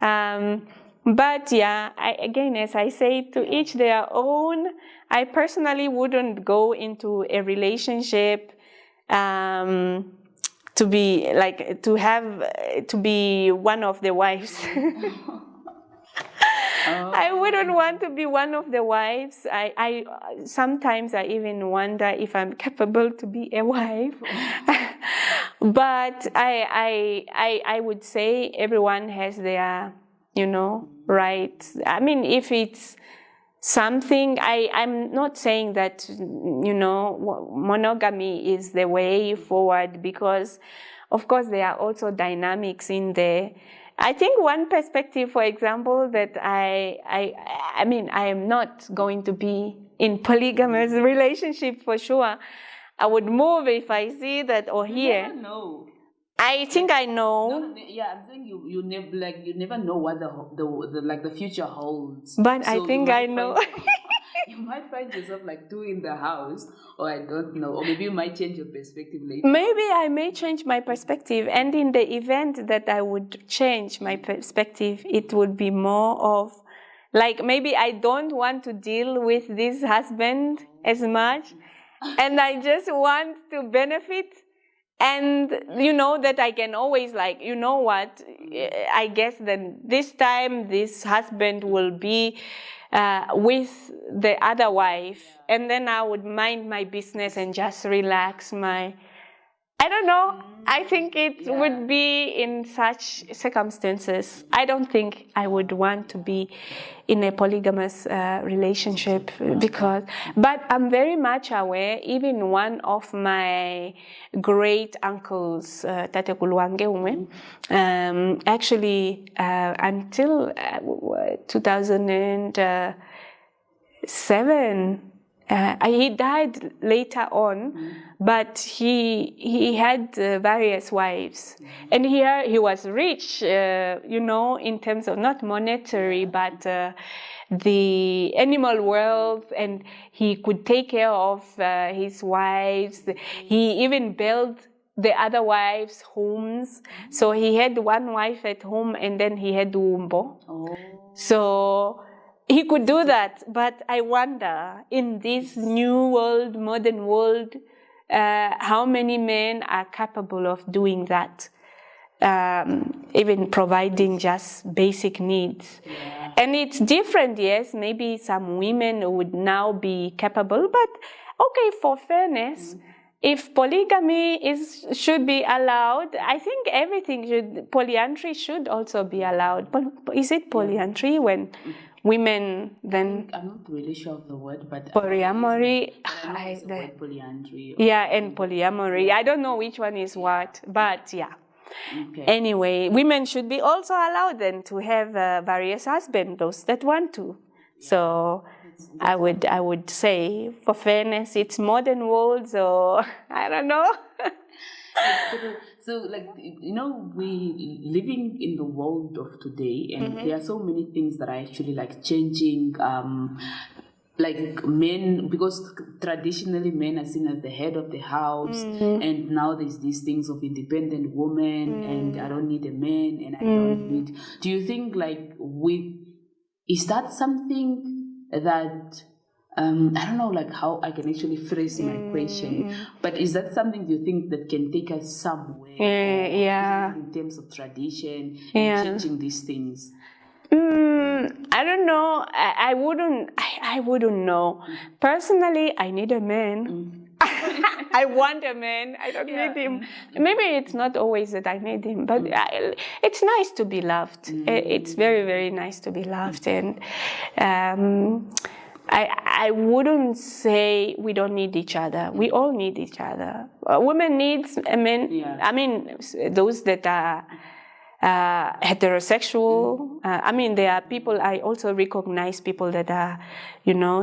But yeah, again, as I say, to each their own. I personally wouldn't go into a relationship to be one of the wives. I wouldn't want to be one of the wives. I sometimes I even wonder if I'm capable to be a wife. But I would say everyone has their, rights. I mean, if it's something, I'm not saying that, monogamy is the way forward, because of course there are also dynamics in there. I think one perspective, for example, that I am not going to be in polygamous relationship for sure. I would move if I see that or hear. You never know. I think I know. No, yeah, I'm saying you never know what the future holds. But so I think I know. You might find yourself two in the house, or I don't know, or maybe you might change your perspective later. Maybe I may change my perspective, and in the event that I would change my perspective, it would be more of maybe I don't want to deal with this husband as much, and I just want to benefit. And that I can always I guess then this time this husband will be with the other wife, and then I would mind my business and just relax I I don't know. I think it would be in such circumstances. I don't think I would want to be in a polygamous relationship but I'm very much aware, even one of my great uncles, Tate Kulwange Umwe, actually until 2007, he died later on, but he had various wives, and here he was rich, in terms of not monetary, but the animal wealth, and he could take care of his wives. He even built the other wives' homes. So he had one wife at home, and then he had Umbo. So he could do that, but I wonder, in this new world, modern world, how many men are capable of doing that, even providing just basic needs. And it's different, yes, maybe some women would now be capable, but okay, for fairness, if polygamy should be allowed, I think polyandry should also be allowed. But is it polyandry when women then? I'm not really sure of the word, but polyamory. The word polyandry. Yeah, and polyamory. I don't know which one is what, but yeah. Okay. Anyway, women should be also allowed then to have various husbands, those that want to. So I would say, for fairness, it's modern world, so I don't know. So, we living in the world of today, and there are so many things that are actually changing. Men, because traditionally men are seen as the head of the house, and now there's these things of independent women, and I don't need a man, and I don't need. Do you think is that something that I don't know how I can actually phrase my question, but is that something you think that can take us somewhere? In terms of tradition and changing these things. I don't know. I wouldn't know. Personally, I need a man. I want a man. I don't need him. Maybe it's not always that I need him, but it's nice to be loved. It's very, very nice to be loved. And I wouldn't say we don't need each other. We all need each other. Women needs a man. Yeah. I mean, those that are heterosexual. There are people, I also recognize people that are,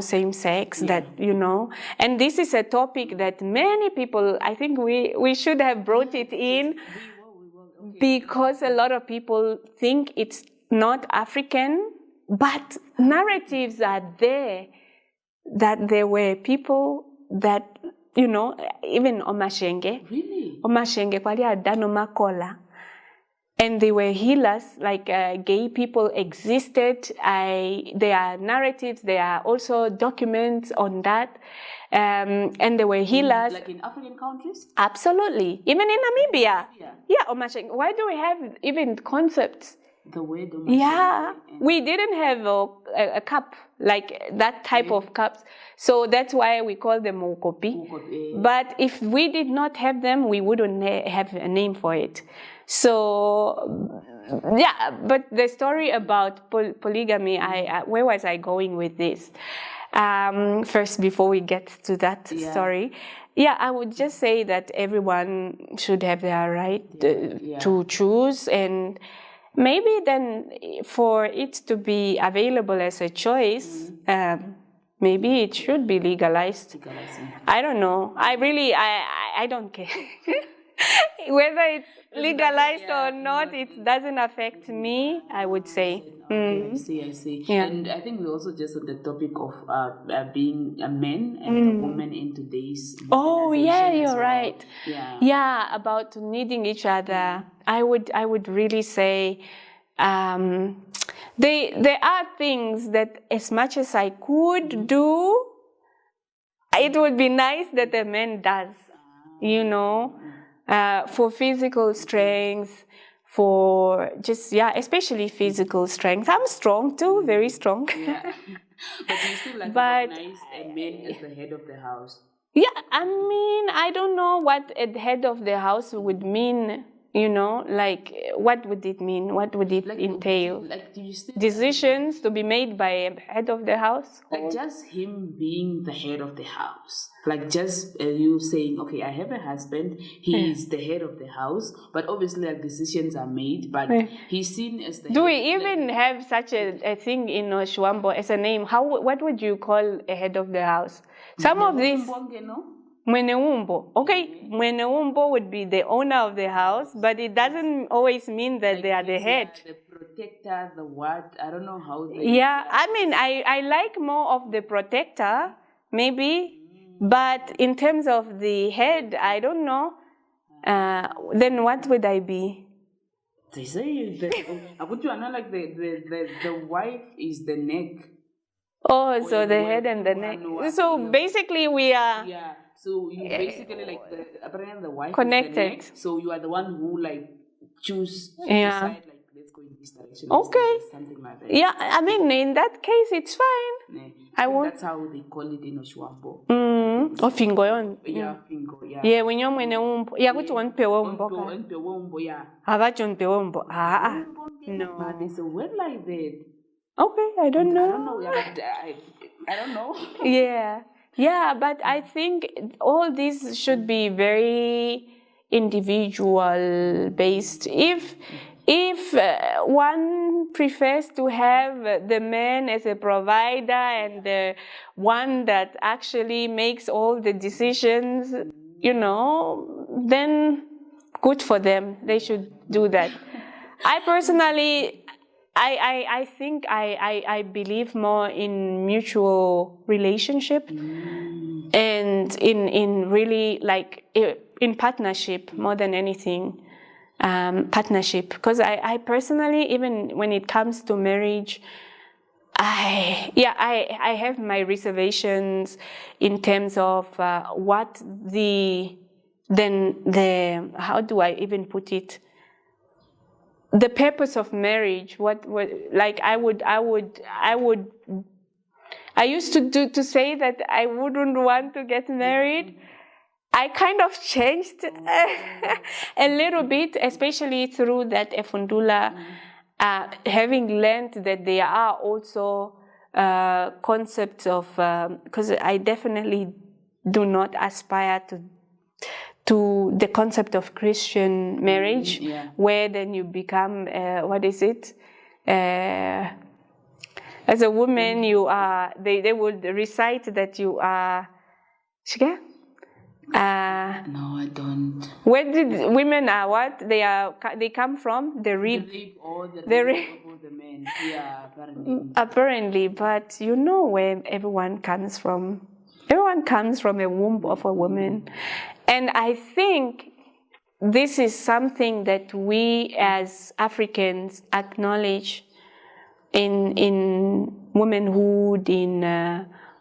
same sex, and this is a topic that many people, I think we should have brought it in, because a lot of people think it's not African, but narratives are there that there were people that, even Omashenge. Really? Omashenge, kwali adano makola. And they were healers, gay people existed. There are narratives, there are also documents on that. And they were healers. Like in African countries? Absolutely. Even in Namibia. Yeah, Omasheng. Why do we have even concepts? The word Omasheng. Yeah. We didn't have a cup, like that type of cups. So that's why we call them Mukopi. But if we did not have them, we wouldn't have a name for it. So, but the story about polygamy, where was I going with this? First, before we get to that story, I would just say that everyone should have their right to choose, and maybe then for it to be available as a choice, maybe it should be legalized. I don't know. I don't care. Whether it's legalized or not, it doesn't affect me, I would say. Okay, I see. Yeah. And I think we're also just on the topic of being a man and a woman in today's you're right. Yeah, about needing each other. I would really say there are things that, as much as I could do, it would be nice that a man does, for physical strength, for just, especially physical strength. I'm strong too, very strong. Yeah. But you still recognize a man as the head of the house. Yeah, I mean, I don't know what a head of the house would mean, like what would it mean? What would it entail? Do you still Decisions to be made by a head of the house? like just him being the head of the house? Like just you saying, okay, I have a husband, he is the head of the house, but obviously like decisions are made, but he's seen as the Do head. we even have such a thing in Oshwambo as a name? What would you call a head of the house? Some of these... Mwenewumbo. Okay, Mwenewumbo would be the owner of the house, but it doesn't always mean that they are the head. The protector, the what? I don't know how they... Yeah, I mean, I like more of the protector, maybe, but in terms of the head, I don't know. Then what would I be? They say I put you on like the wife is the neck. Oh, so the head and the neck. So basically we are... Yeah, so you basically like apparently the wife connected. Is the neck, so you are the one who like decide like let's go in this direction. Okay. Something like that. Yeah, I mean in that case it's fine. That's how they call it in Oshwambo. Ofingo yon. Yeah, fingo, yeah. Yeah, when you're mwene umbo. Yeah, which one pewo umbo? Yeah. Abajon pewo umbo. No. But there's a word like that. Okay, I don't know. I don't know. Yeah, I don't know. Yeah, but I think all this should be very individual based. If one prefers to have the man as a provider and the one that actually makes all the decisions, then good for them. They should do that. I personally, I think I believe more in mutual relationship and in really like in partnership more than anything. Partnership, because I personally, even when it comes to marriage, I have my reservations in terms of what how do I even put it? The purpose of marriage. What like I used to say that I wouldn't want to get married. I kind of changed a little bit, especially through that Fundulea, having learned that there are also concepts of, because I definitely do not aspire to the concept of Christian marriage, where then you become, what is it? As a woman, you are, they would recite that you are, Shige? No, I don't. Where did women are what? They come from? The rib. The rape of the men. Yeah, apparently. Apparently, but you know where everyone comes from. Everyone comes from a womb of a woman. And I think this is something that we as Africans acknowledge in womanhood, in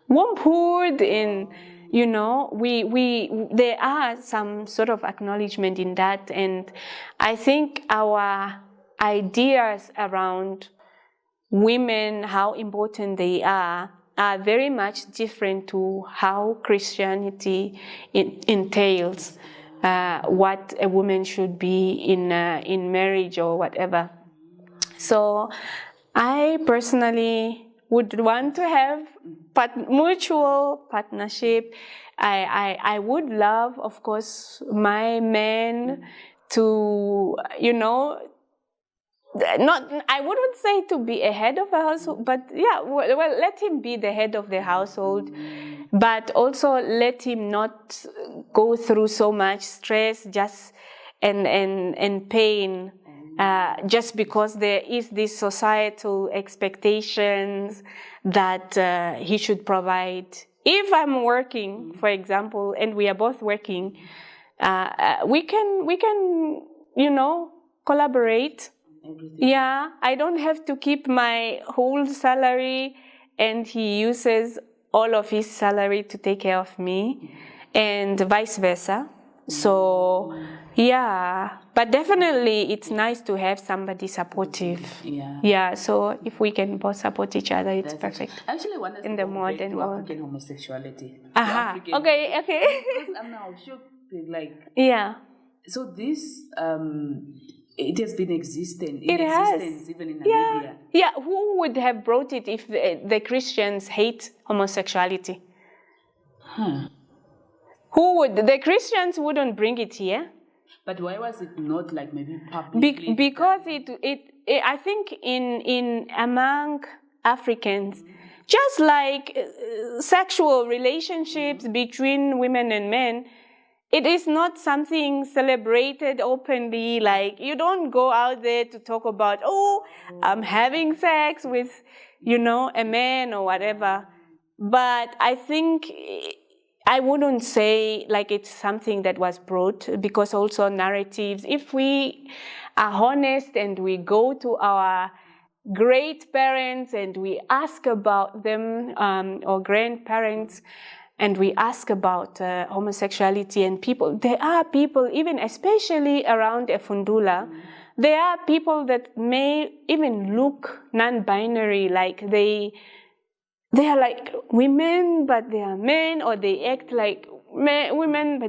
wombhood, in there are some sort of acknowledgement in that, and I think our ideas around women, how important they are very much different to how Christianity entails what a woman should be in marriage or whatever. So I personally would want to have mutual partnership. I would love, of course, my man to, I wouldn't say to be a head of a household, but let him be the head of the household, but also let him not go through so much stress and pain. Just because there is this societal expectations that he should provide. If I'm working, for example, and we are both working, we can collaborate. Everything. Yeah, I don't have to keep my whole salary, and he uses all of his salary to take care of me, and vice versa. So, yeah, but definitely it's nice to have somebody supportive. Yeah, so if we can both support each other, it's perfect. I actually want us in to the go back modern to world. African homosexuality. Okay. Because I'm now shocked, like... Yeah. So this, it has been existence even in Yeah. Namibia. Yeah, who would have brought it if the Christians hate homosexuality? The Christians wouldn't bring it here. But why was it not like maybe publicly? Because I think in among Africans, just like sexual relationships between women and men, it is not something celebrated openly. Like, you don't go out there to talk about, I'm having sex with, a man or whatever. But I think I wouldn't say like it's something that was brought, because also narratives, if we are honest and we go to our great parents and we ask about them, or grandparents, and we ask about homosexuality and people, there are people, even especially around Fundulea, there are people that may even look non-binary, like they are like women, but they are men, or they act like women,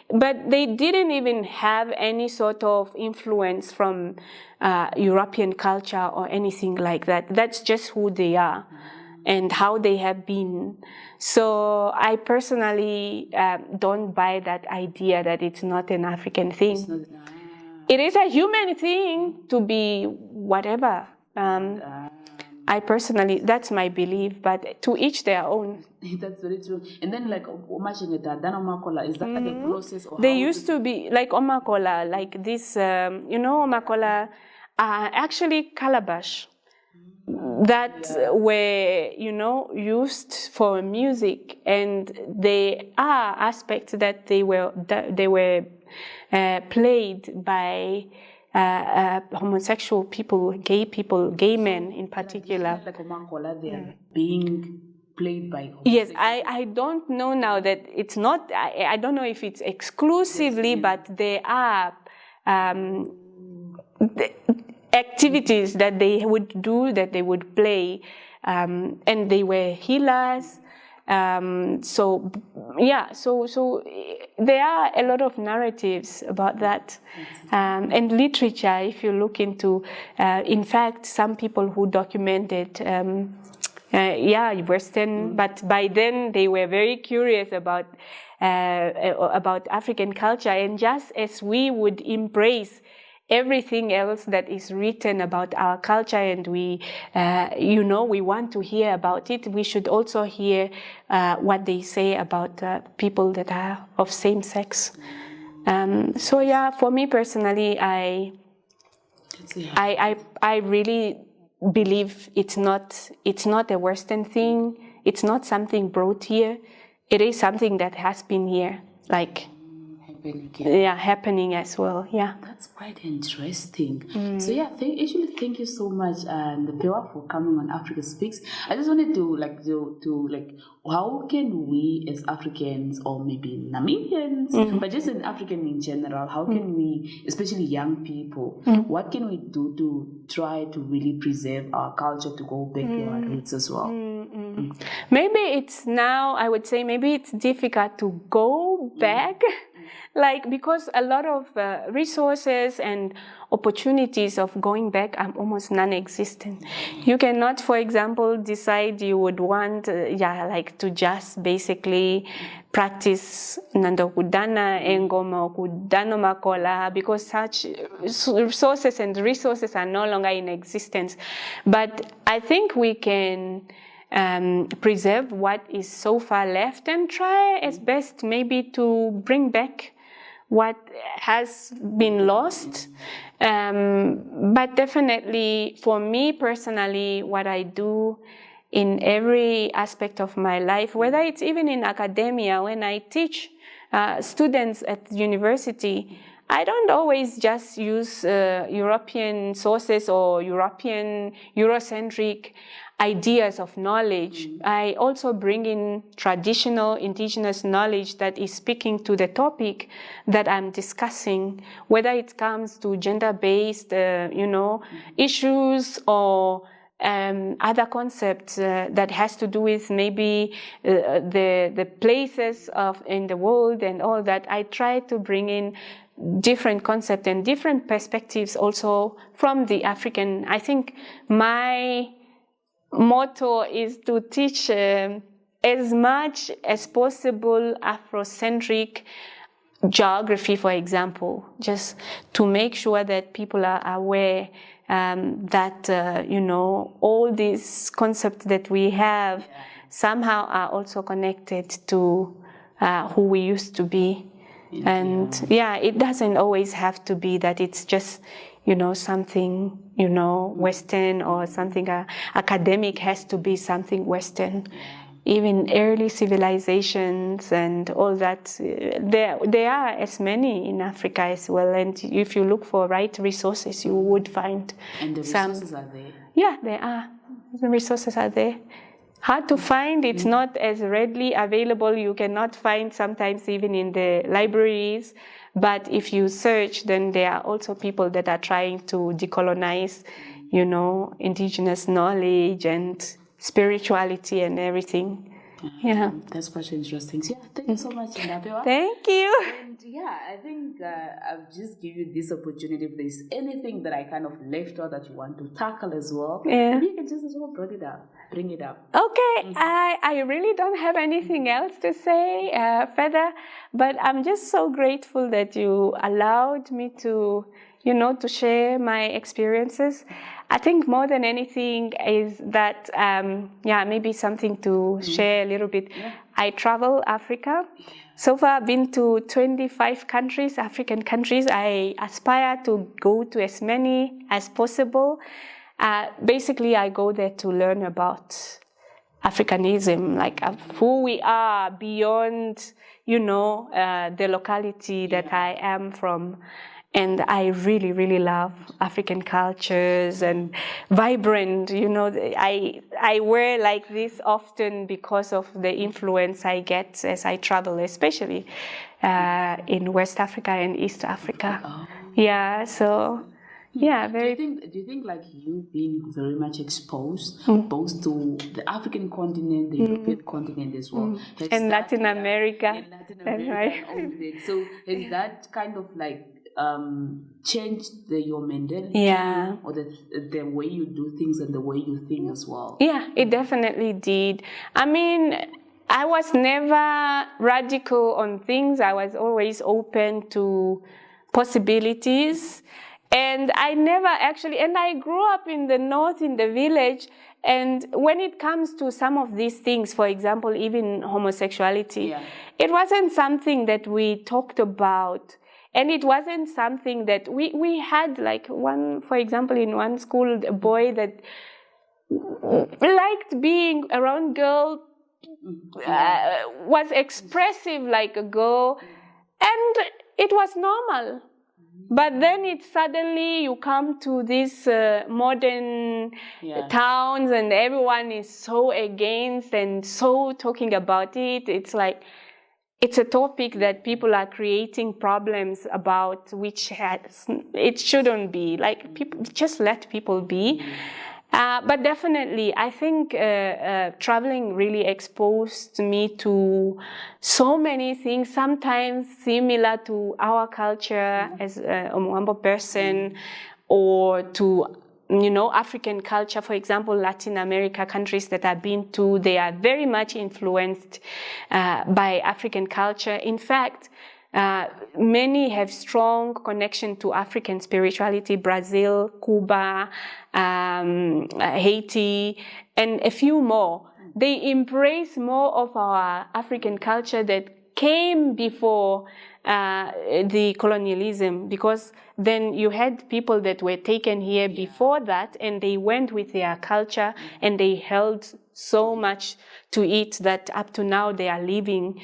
but they didn't even have any sort of influence from European culture or anything like that. That's just who they are and how they have been. So I personally don't buy that idea that it's not an African thing. It is a human thing to be whatever. I personally, that's my belief, but to each their own. That's very true. And then, like, is that the process? Or they used to be like omakola, like this, omakola are actually calabash that were, used for music, and they are aspects that they were played by homosexual people, gay men in particular. Like omakola, they are being played by Yes, I don't know now that it's not, I don't know if it's exclusively, but there are activities that they would do, that they would play, and they were healers. So there are a lot of narratives about that, and literature. If you look into, in fact, some people who documented, Western, but by then they were very curious about African culture, and just as we would embrace everything else that is written about our culture, and we want to hear about it, we should also hear what they say about people that are of same sex. For me personally, I really believe it's not a Western thing. It's not something brought here. It is something that has been here, like happening as well. Yeah, that's quite interesting. So thank you so much, Ndapewa, for coming on Africa Speaks. I just wanted to how can we as Africans, or maybe Namibians, but just in African in general, how can we, especially young people, what can we do to try to really preserve our culture, to go back to our roots as well? Maybe it's now, I would say, maybe it's difficult to go back. Because a lot of resources and opportunities of going back are almost non-existent. You cannot, for example, decide you would want, to just basically practice nandokudana engoma kudano makola, because such resources are no longer in existence. But I think we can preserve what is so far left and try as best maybe to bring back what has been lost. But definitely for me personally, what I do in every aspect of my life, whether it's even in academia, when I teach students at university, I don't always just use European sources or Eurocentric ideas of knowledge. I also bring in traditional indigenous knowledge that is speaking to the topic that I'm discussing, whether it comes to gender-based, issues or other concepts that has to do with maybe the places in the world and all that. I try to bring in different concepts and different perspectives also from the African. I think my motto is to teach as much as possible Afrocentric geography, for example, just to make sure that people are aware that, all these concepts that we have somehow are also connected to who we used to be. And it doesn't always have to be that it's just, something, Western or something academic has to be something Western. Even early civilizations and all that, there are as many in Africa as well. And if you look for right resources, you would find and the resources are there. Yeah, they are. The resources are there. Hard to find. It's not as readily available. You cannot find sometimes even in the libraries. But if you search, then there are also people that are trying to decolonize, indigenous knowledge and spirituality and everything. Yeah. That's quite interesting. Yeah, thank you so much, Ndapewa. Thank you. And I think I'll just give you this opportunity. If there's anything that I kind of left out that you want to tackle as well, maybe you can just as well bring it up. Okay, I really don't have anything else to say further, but I'm just so grateful that you allowed me to, to share my experiences. I think more than anything is that, maybe something to share a little bit. I travel Africa. So far, I've been to 25 countries, African countries. I aspire to go to as many as possible. Basically, I go there to learn about Africanism, like who we are beyond, the locality that I am from. And I really, really love African cultures and vibrant, I wear like this often because of the influence I get as I travel, especially in West Africa and East Africa. Oh. Yeah, so... Yeah, very. Do you think like you've been very much exposed both to the African continent, the European continent as well, and Latin America. And Latin America. So has that kind of like changed your mentality or the way you do things and the way you think as well? Yeah, it definitely did. I mean, I was never radical on things. I was always open to possibilities. And I never actually, and I grew up in the north, in the village, and when it comes to some of these things, for example, even homosexuality, it wasn't something that we talked about. And it wasn't something that we had, like for example, in one school, a boy that liked being around girls, was expressive like a girl, and it was normal. But then suddenly you come to these modern towns and everyone is so against and so talking about it. It's like, it's a topic that people are creating problems about, which it shouldn't be. Like, people, just let people be. But definitely, I think traveling really exposed me to so many things, sometimes similar to our culture as a Mwambo person, or to, African culture. For example, Latin America countries that I've been to, they are very much influenced by African culture. In fact, many have strong connection to African spirituality: Brazil, Cuba, Haiti, and a few more. They embrace more of our African culture that came before the colonialism, because then you had people that were taken here before that, and they went with their culture and they held so much to it that up to now they are living,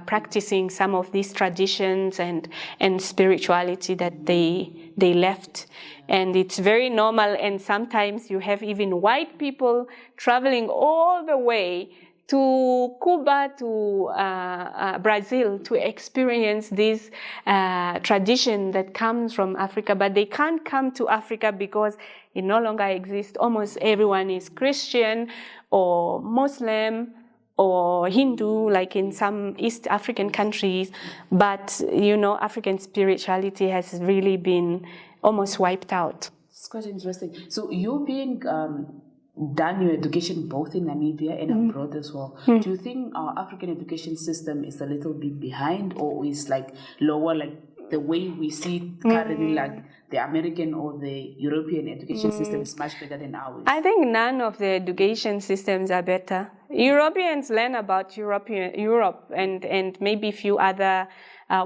practicing some of these traditions and spirituality that they left. And it's very normal, and sometimes you have even white people traveling all the way to Cuba, to Brazil, to experience this tradition that comes from Africa, but they can't come to Africa because it no longer exists. Almost everyone is Christian or Muslim or Hindu, like in some East African countries. But, African spirituality has really been almost wiped out. It's quite interesting. So you being done your education both in Namibia and abroad as well, do you think our African education system is a little bit behind, or is like lower, like the way we see it currently, like the American or the European education system is much better than ours? I think none of the education systems are better. Europeans learn about Europe and maybe a few other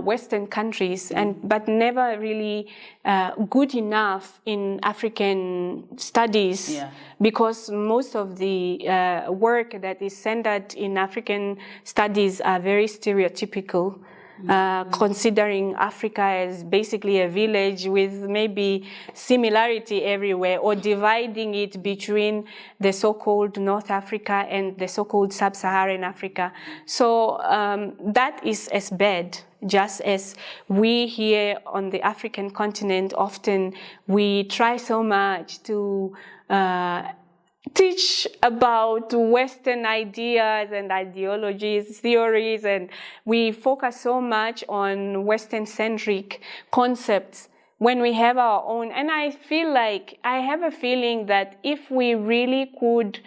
Western countries, but never really good enough in African studies, because most of the work that is centered in African studies are very stereotypical. Considering Africa as basically a village with maybe similarity everywhere, or dividing it between the so-called North Africa and the so-called Sub-Saharan Africa. So that is as bad. Just as we here on the African continent, often we try so much to teach about Western ideas and ideologies, theories, and we focus so much on Western-centric concepts when we have our own. And I have a feeling that if we really could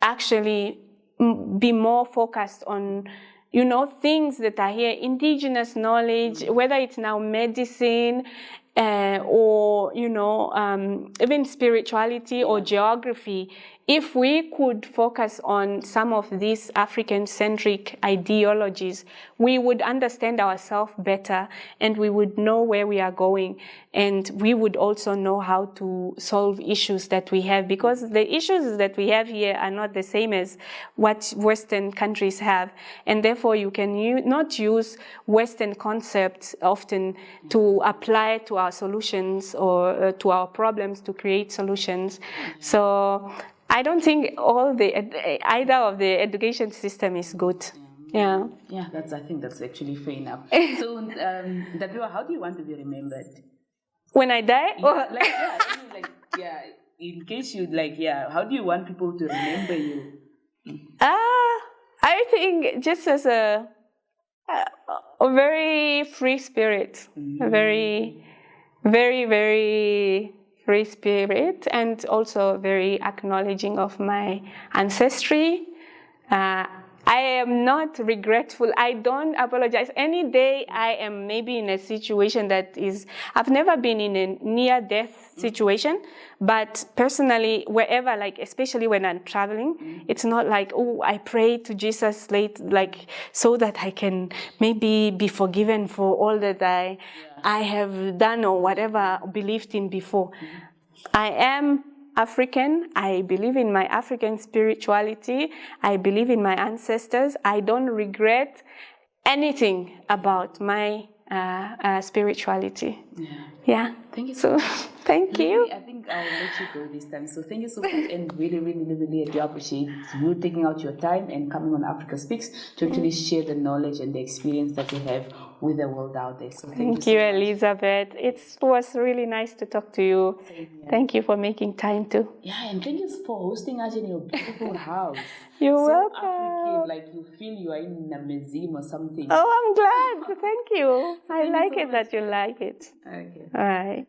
actually be more focused on things that are here, indigenous knowledge, whether it's now medicine, or even spirituality or geography, if we could focus on some of these African-centric ideologies, we would understand ourselves better, and we would know where we are going, and we would also know how to solve issues that we have, because the issues that we have here are not the same as what Western countries have, and therefore you can not use Western concepts often to apply to our solutions or to our problems to create solutions. So I don't think either of the education system is good. Yeah. Yeah, I think that's actually fair enough. So, Ndapewa, how do you want to be remembered? When I die? In case you how do you want people to remember you? I think just as a very free spirit, a very, very, very free spirit, and also very acknowledging of my ancestry. I am not regretful. I don't apologize. Any day I am maybe in a situation I've never been in a near-death situation, but personally, wherever, especially when I'm traveling, it's not like, I pray to Jesus late, so that I can maybe be forgiven for all that I have done or whatever believed in before. I am African. I believe in my African spirituality. I believe in my ancestors. I don't regret anything about my spirituality. Yeah. Thank you so much. Thank you. I think I'll let you go this time. So thank you so much, and really, really, really do appreciate you taking out your time and coming on Africa Speaks to actually share the knowledge and the experience that you have with the world out there. So thank you, Elizabeth. It was really nice to talk to you. Thank you for making time too. Yeah, and thank you for hosting us in your beautiful house. You're welcome. African, you feel you are in a museum or something. Oh, I'm glad. Thank you. I like it that you like it. Okay. All right.